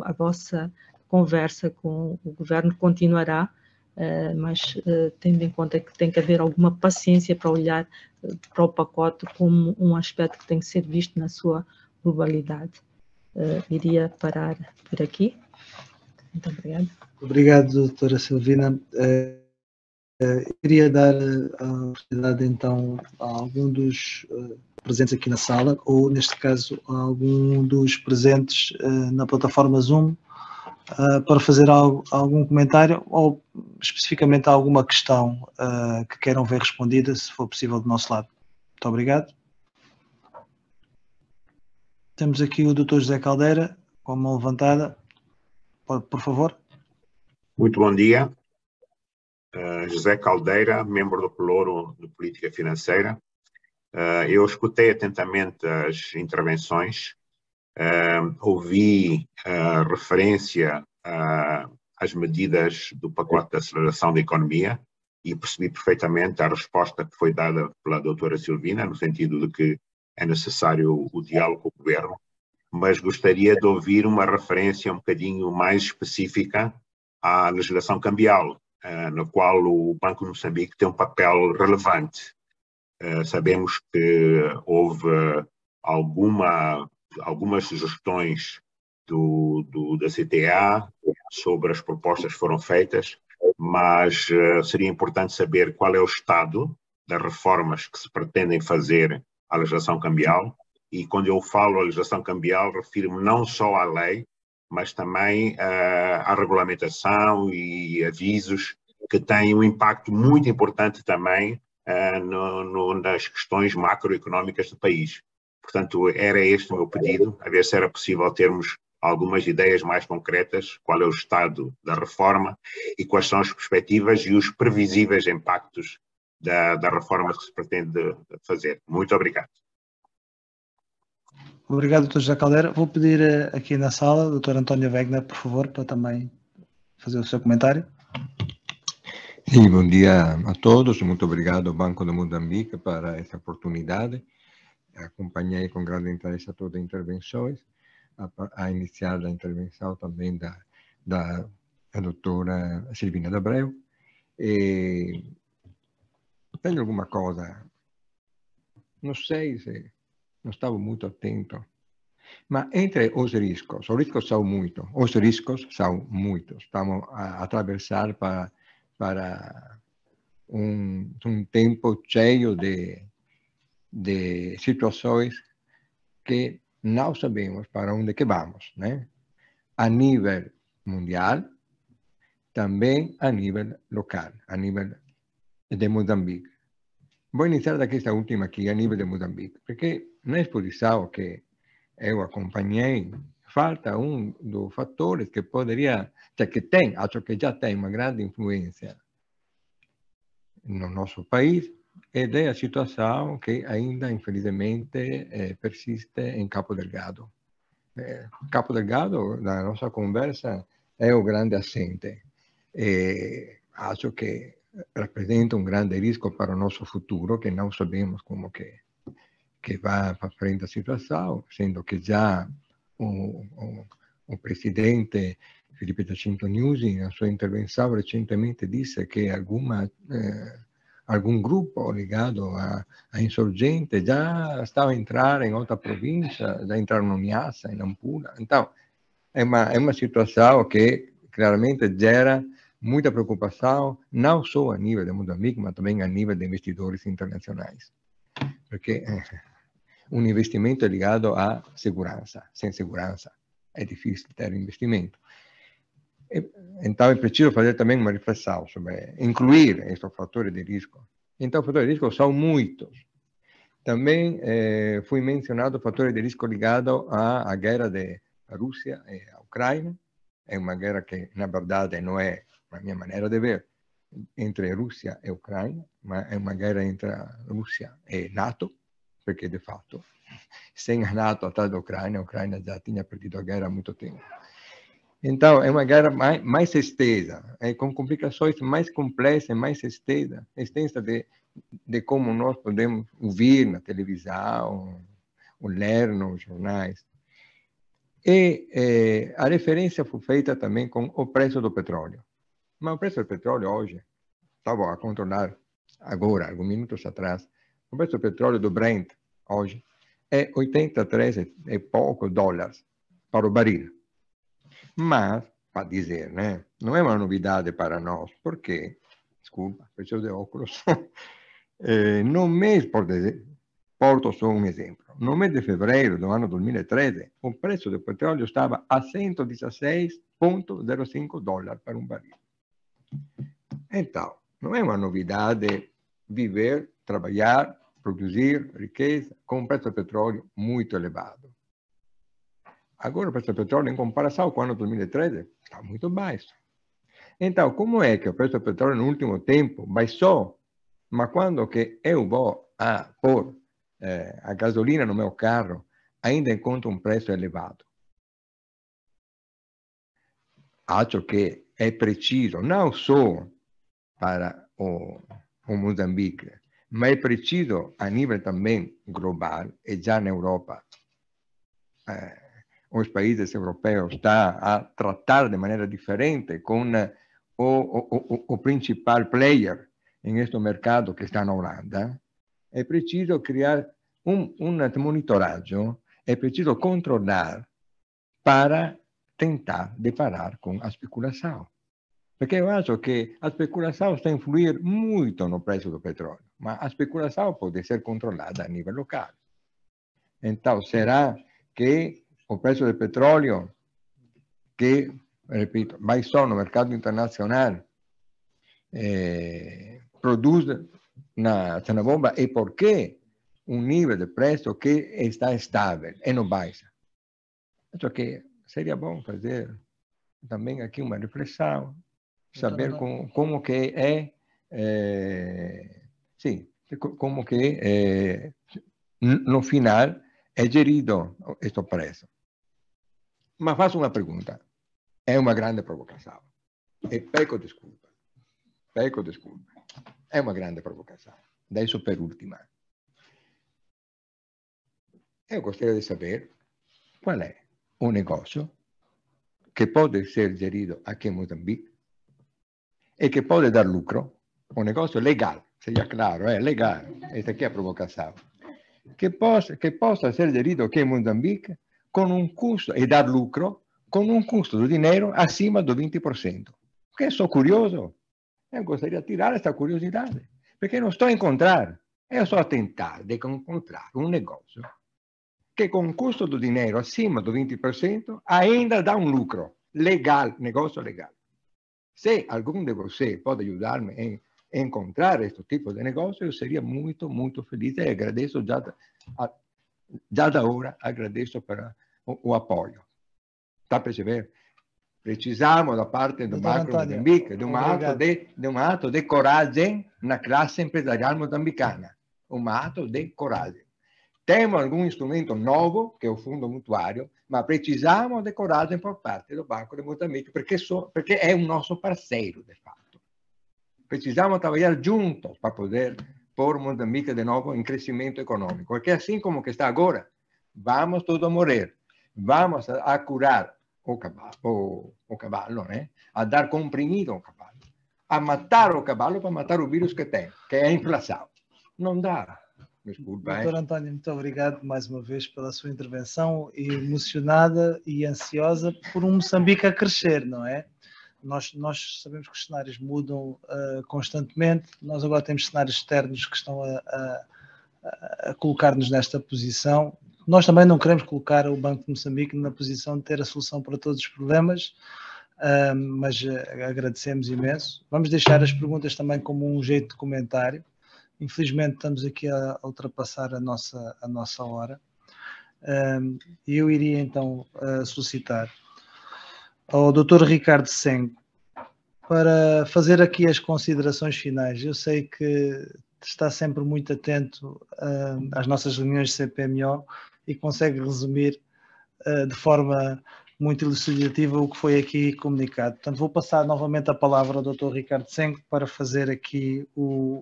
a vossa conversa com o governo continuará, mas tendo em conta que tem que haver alguma paciência para olhar para o pacote como um aspecto que tem que ser visto na sua globalidade. Iria parar por aqui. Muito obrigada. Obrigado, doutora Silvina. Queria dar a oportunidade, então, a algum dos presentes aqui na sala, ou neste caso algum dos presentes na plataforma Zoom, para fazer algum comentário ou especificamente alguma questão que queiram ver respondida, se for possível do nosso lado. Muito obrigado. Temos aqui o Dr. José Caldeira, com a mão levantada. Por favor. Muito bom dia. José Caldeira, membro do Pelouro de Política Financeira. Eu escutei atentamente as intervenções, ouvi referência às medidas do pacote de aceleração da economia e percebi perfeitamente a resposta que foi dada pela doutora Silvina, no sentido de que é necessário o diálogo com o governo, mas gostaria de ouvir uma referência um bocadinho mais específica à legislação cambial, na qual o Banco de Moçambique tem um papel relevante. Sabemos que houve algumas sugestões da CTA sobre as propostas que foram feitas, mas seria importante saber qual é o estado das reformas que se pretendem fazer à legislação cambial. E quando eu falo a legislação cambial, refiro-me não só à lei, mas também à regulamentação e avisos que têm um impacto muito importante também nas questões macroeconómicas do país. Portanto, era este o meu pedido, a ver se era possível termos algumas ideias mais concretas, qual é o estado da reforma e quais são as perspectivas e os previsíveis impactos da reforma que se pretende fazer. Muito obrigado. Obrigado, Dr. José Caldeira. Vou pedir aqui na sala, o Dr. António Wegner, por favor, para também fazer o seu comentário. Sim, bom dia a todos. Muito obrigado ao Banco de Moçambique para essa oportunidade. Acompanhei com grande interesse todas as intervenções, a iniciar a intervenção também da doutora Silvina de Abreu. Tenho alguma coisa, não sei se não estava muito atento, mas entre os riscos são muitos, estamos a atravessar para um tempo cheio de situações que não sabemos para onde que vamos, né? A nível mundial, também a nível local, a nível de Moçambique. Vou iniciar daqui última aqui, a nível de Moçambique, porque na exposição que eu acompanhei, falta um dos fatores que poderia, acho que já tem uma grande influência no nosso país, é a situação que ainda, infelizmente, persiste em Cabo Delgado. Cabo Delgado, na nossa conversa, é o grande assente. Acho que representa um grande risco para o nosso futuro, que não sabemos como que vai para frente a situação, sendo que já o presidente Filipe Jacinto Nyusi, na sua intervenção recentemente, disse que algum grupo ligado a insurgente já estava a entrar em outra província, já entraram no Niassa, em Nampula. Então, é uma situação que claramente gera muita preocupação, não só a nível de Moçambique, mas também a nível de investidores internacionais. Porque um investimento é ligado à segurança. Sem segurança é difícil ter investimento. Então, é preciso fazer também uma reflexão sobre incluir esses fatores de risco. Então, os fatores de risco são muitos. Também foi mencionado o fator de risco ligado à guerra da Rússia e a Ucrânia. É uma guerra que, na verdade, não é, na minha maneira de ver, entre Rússia e Ucrânia, mas é uma guerra entre a Rússia e NATO, porque, de fato, sem a NATO atrás da Ucrânia, a Ucrânia já tinha perdido a guerra há muito tempo. Então, é uma guerra mais extensa, com complicações mais complexas, mais extensa de como nós podemos ouvir na televisão, ou ler nos jornais. E a referência foi feita também com o preço do petróleo. Mas o preço do petróleo hoje, estava a controlar agora, alguns minutos atrás, o preço do petróleo do Brent hoje é 83 e pouco dólares para o baril. Mas, para dizer, né, não é uma novidade para nós, porque, desculpa, preciso de óculos, no mês, por porto só um exemplo. No mês de fevereiro do ano 2013, o preço do petróleo estava a $116,05 para um barril. Então, não é uma novidade viver, trabalhar, produzir riqueza com um preço do petróleo muito elevado. Agora, o preço do petróleo, em comparação com o ano 2013, está muito baixo. Então, como é que o preço do petróleo no último tempo baixou? Mas quando que eu vou pôr a gasolina no meu carro, ainda encontro um preço elevado. Acho que é preciso, não só para o Moçambique, mas é preciso a nível também global, e já na Europa, os países europeus estão a tratar de maneira diferente com o principal player em este mercado que está na Holanda. É preciso criar um monitoragem, é preciso controlar para tentar deparar com a especulação. Porque eu acho que a especulação está a influir muito no preço do petróleo, mas a especulação pode ser controlada a nível local. Então, será que o preço do petróleo, que, repito, baixou no mercado internacional, produz na bomba, e por quê? Um nível de preço que está estável e não baixa. Acho que seria bom fazer também aqui uma reflexão, saber como que sim, como que no final é gerido este preço. Mas faço uma pergunta. É uma grande provocação. E peço desculpa. É uma grande provocação. Deixo per última. Eu gostaria de saber qual é o negócio que pode ser gerido aqui em Moçambique e que pode dar lucro, um negócio legal, seja claro, é legal, esta aqui é a provocação, que possa ser gerido aqui em Moçambique com um custo, e dar lucro, com um custo do dinheiro acima do 20%. Porque sou curioso, eu gostaria de tirar essa curiosidade, porque não estou a encontrar, eu estou a tentar de encontrar um negócio que com o custo do dinheiro acima do 20% ainda dá um lucro legal, negócio legal. Se algum de vocês pode ajudar-me em encontrar este tipo de negócio, eu seria muito, muito feliz e agradeço já da hora, agradeço para o apoio. Está a perceber? Precisamos da parte do Banco Moçambique de um ato de coragem na classe empresarial moçambicana. Um ato de coragem. Temos algum instrumento novo, que é o Fundo Mutuário, mas precisamos de coragem por parte do Banco de Moçambique, porque é o nosso parceiro, de fato. Precisamos trabalhar juntos para poder pôr Moçambique de novo em crescimento econômico. Porque assim como que está agora, vamos todos morrer. Vamos a curar o cavalo, né? A dar comprimido ao cavalo. A matar o cavalo para matar o vírus que tem, que é a inflação. Não dá. Desculpa, Doutor António, muito obrigado mais uma vez pela sua intervenção, emocionada e ansiosa por um Moçambique a crescer, não é? Nós sabemos que os cenários mudam constantemente, nós agora temos cenários externos que estão a colocar-nos nesta posição. Nós também não queremos colocar o Banco de Moçambique na posição de ter a solução para todos os problemas, mas agradecemos imenso. Vamos deixar as perguntas também como um jeito de comentário. Infelizmente estamos aqui a ultrapassar a nossa hora. E eu iria então solicitar ao Dr. Ricardo Sengo para fazer aqui as considerações finais. Eu sei que está sempre muito atento às nossas reuniões de CPMO e consegue resumir de forma muito elucidativa o que foi aqui comunicado. Portanto, vou passar novamente a palavra ao Dr. Ricardo Sengo para fazer aqui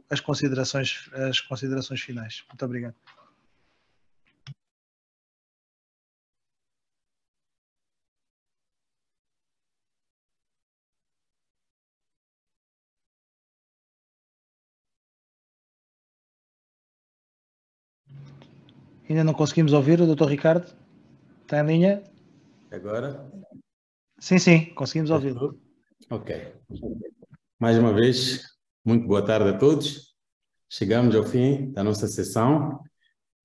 as considerações finais. Muito obrigado. Ainda não conseguimos ouvir o Dr. Ricardo? Está em linha? Agora? Sim, conseguimos ouvi-lo. Ok. Mais uma vez, muito boa tarde a todos. Chegamos ao fim da nossa sessão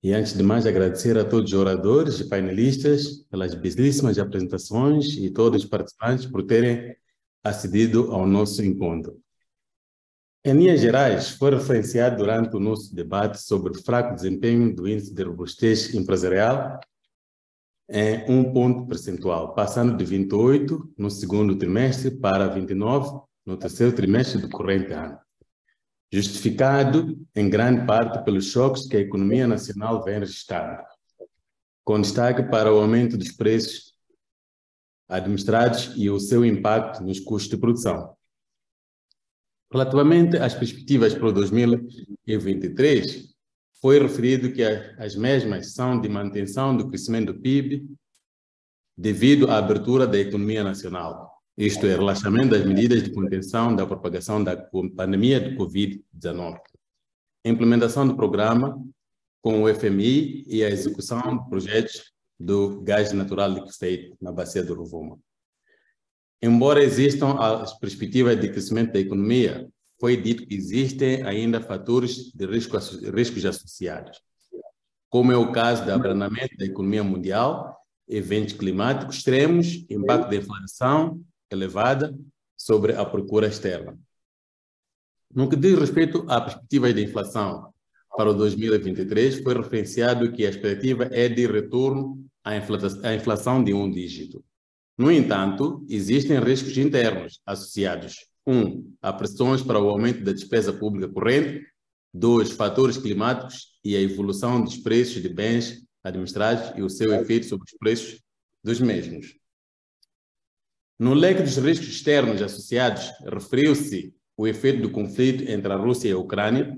E antes de mais, agradecer a todos os oradores e painelistas pelas belíssimas apresentações e todos os participantes por terem acedido ao nosso encontro. Em linhas gerais, foi referenciado durante o nosso debate sobre o fraco desempenho do índice de robustez empresarial em 1 ponto percentual, passando de 28 no segundo trimestre para 29 no terceiro trimestre do corrente ano, justificado em grande parte pelos choques que a economia nacional vem registrando, com destaque para o aumento dos preços administrados e o seu impacto nos custos de produção. Relativamente às perspectivas para o 2023, foi referido que as mesmas são de manutenção do crescimento do PIB devido à abertura da economia nacional, isto é, relaxamento das medidas de contenção da propagação da pandemia de Covid-19, implementação do programa com o FMI e a execução de projetos do gás natural liquefeito na bacia do Rovuma. Embora existam as perspectivas de crescimento da economia, foi dito que existem ainda fatores de riscos associados, como é o caso do abrandamento da economia mundial, eventos climáticos extremos, impacto da inflação elevada sobre a procura externa. No que diz respeito à perspectiva de inflação para o 2023, foi referenciado que a expectativa é de retorno à inflação de 1 dígito. No entanto, existem riscos internos associados. 1. A pressões para o aumento da despesa pública corrente. 2. Fatores climáticos e a evolução dos preços de bens administrados e o seu efeito sobre os preços dos mesmos. No leque dos riscos externos associados, referiu-se o efeito do conflito entre a Rússia e a Ucrânia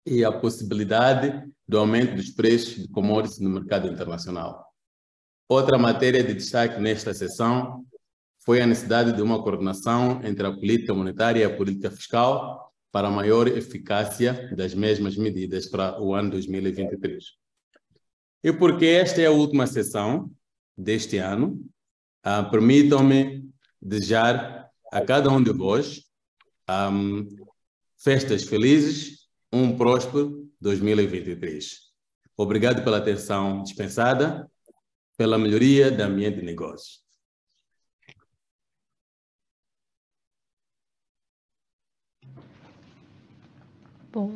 e a possibilidade do aumento dos preços de commodities no mercado internacional. Outra matéria de destaque nesta sessão foi a necessidade de uma coordenação entre a política monetária e a política fiscal para maior eficácia das mesmas medidas para o ano 2023. E porque esta é a última sessão deste ano, permitam-me desejar a cada um de vós festas felizes, um próspero 2023. Obrigado pela atenção dispensada, pela melhoria do ambiente de negócios. Bom,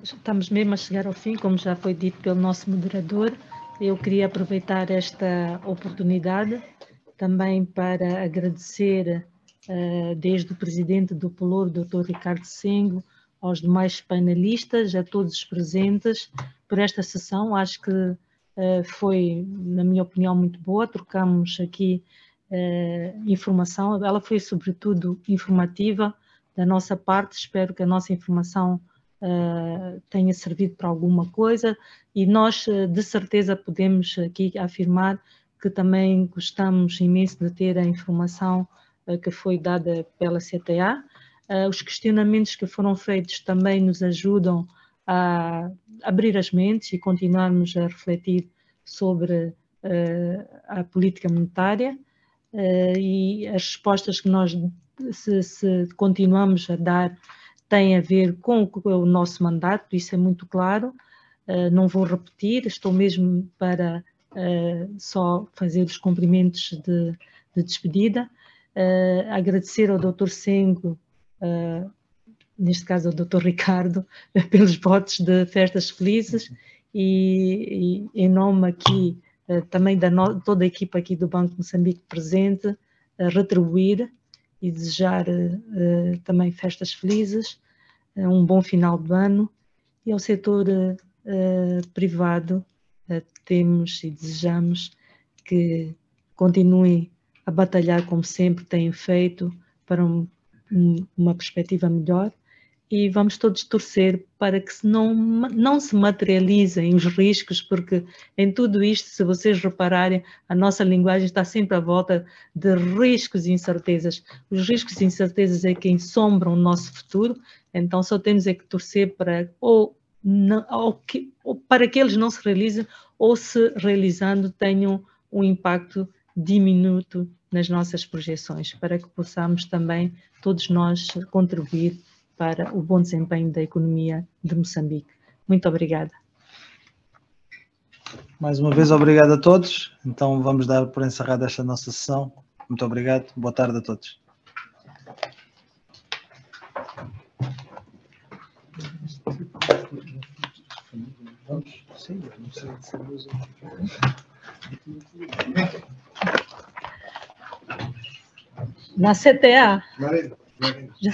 estamos mesmo a chegar ao fim, como já foi dito pelo nosso moderador. Eu queria aproveitar esta oportunidade também para agradecer desde o presidente do Pelouro, Dr. Ricardo Sengo, aos demais panelistas, a todos os presentes, por esta sessão. Acho que foi, na minha opinião, muito boa. Trocamos aqui informação. Ela foi, sobretudo, informativa da nossa parte. Espero que a nossa informação tenha servido para alguma coisa, e nós de certeza podemos aqui afirmar que também gostamos imenso de ter a informação que foi dada pela CTA. Os questionamentos que foram feitos também nos ajudam a abrir as mentes e continuarmos a refletir sobre a política monetária, e as respostas que nós se continuamos a dar tem a ver com o nosso mandato, isso é muito claro. Não vou repetir, estou mesmo para só fazer os cumprimentos de despedida. Agradecer ao Dr. Sengo, neste caso ao Dr. Ricardo, pelos votos de festas felizes, e em nome aqui também da toda a equipa aqui do Banco de Moçambique presente, retribuir e desejar também festas felizes, um bom final de ano. E ao setor privado, temos e desejamos que continuem a batalhar como sempre têm feito para uma perspectiva melhor, e vamos todos torcer para que não se materializem os riscos, porque em tudo isto, se vocês repararem, a nossa linguagem está sempre à volta de riscos e incertezas. Os riscos e incertezas é que ensombram o nosso futuro, então só temos é que torcer para para que eles não se realizem, ou se realizando tenham um impacto diminuto nas nossas projeções, para que possamos também todos nós contribuir para o bom desempenho da economia de Moçambique. Muito obrigada. Mais uma vez, obrigado a todos. Então, vamos dar por encerrada esta nossa sessão. Muito obrigado. Boa tarde a todos. Na CTA. Já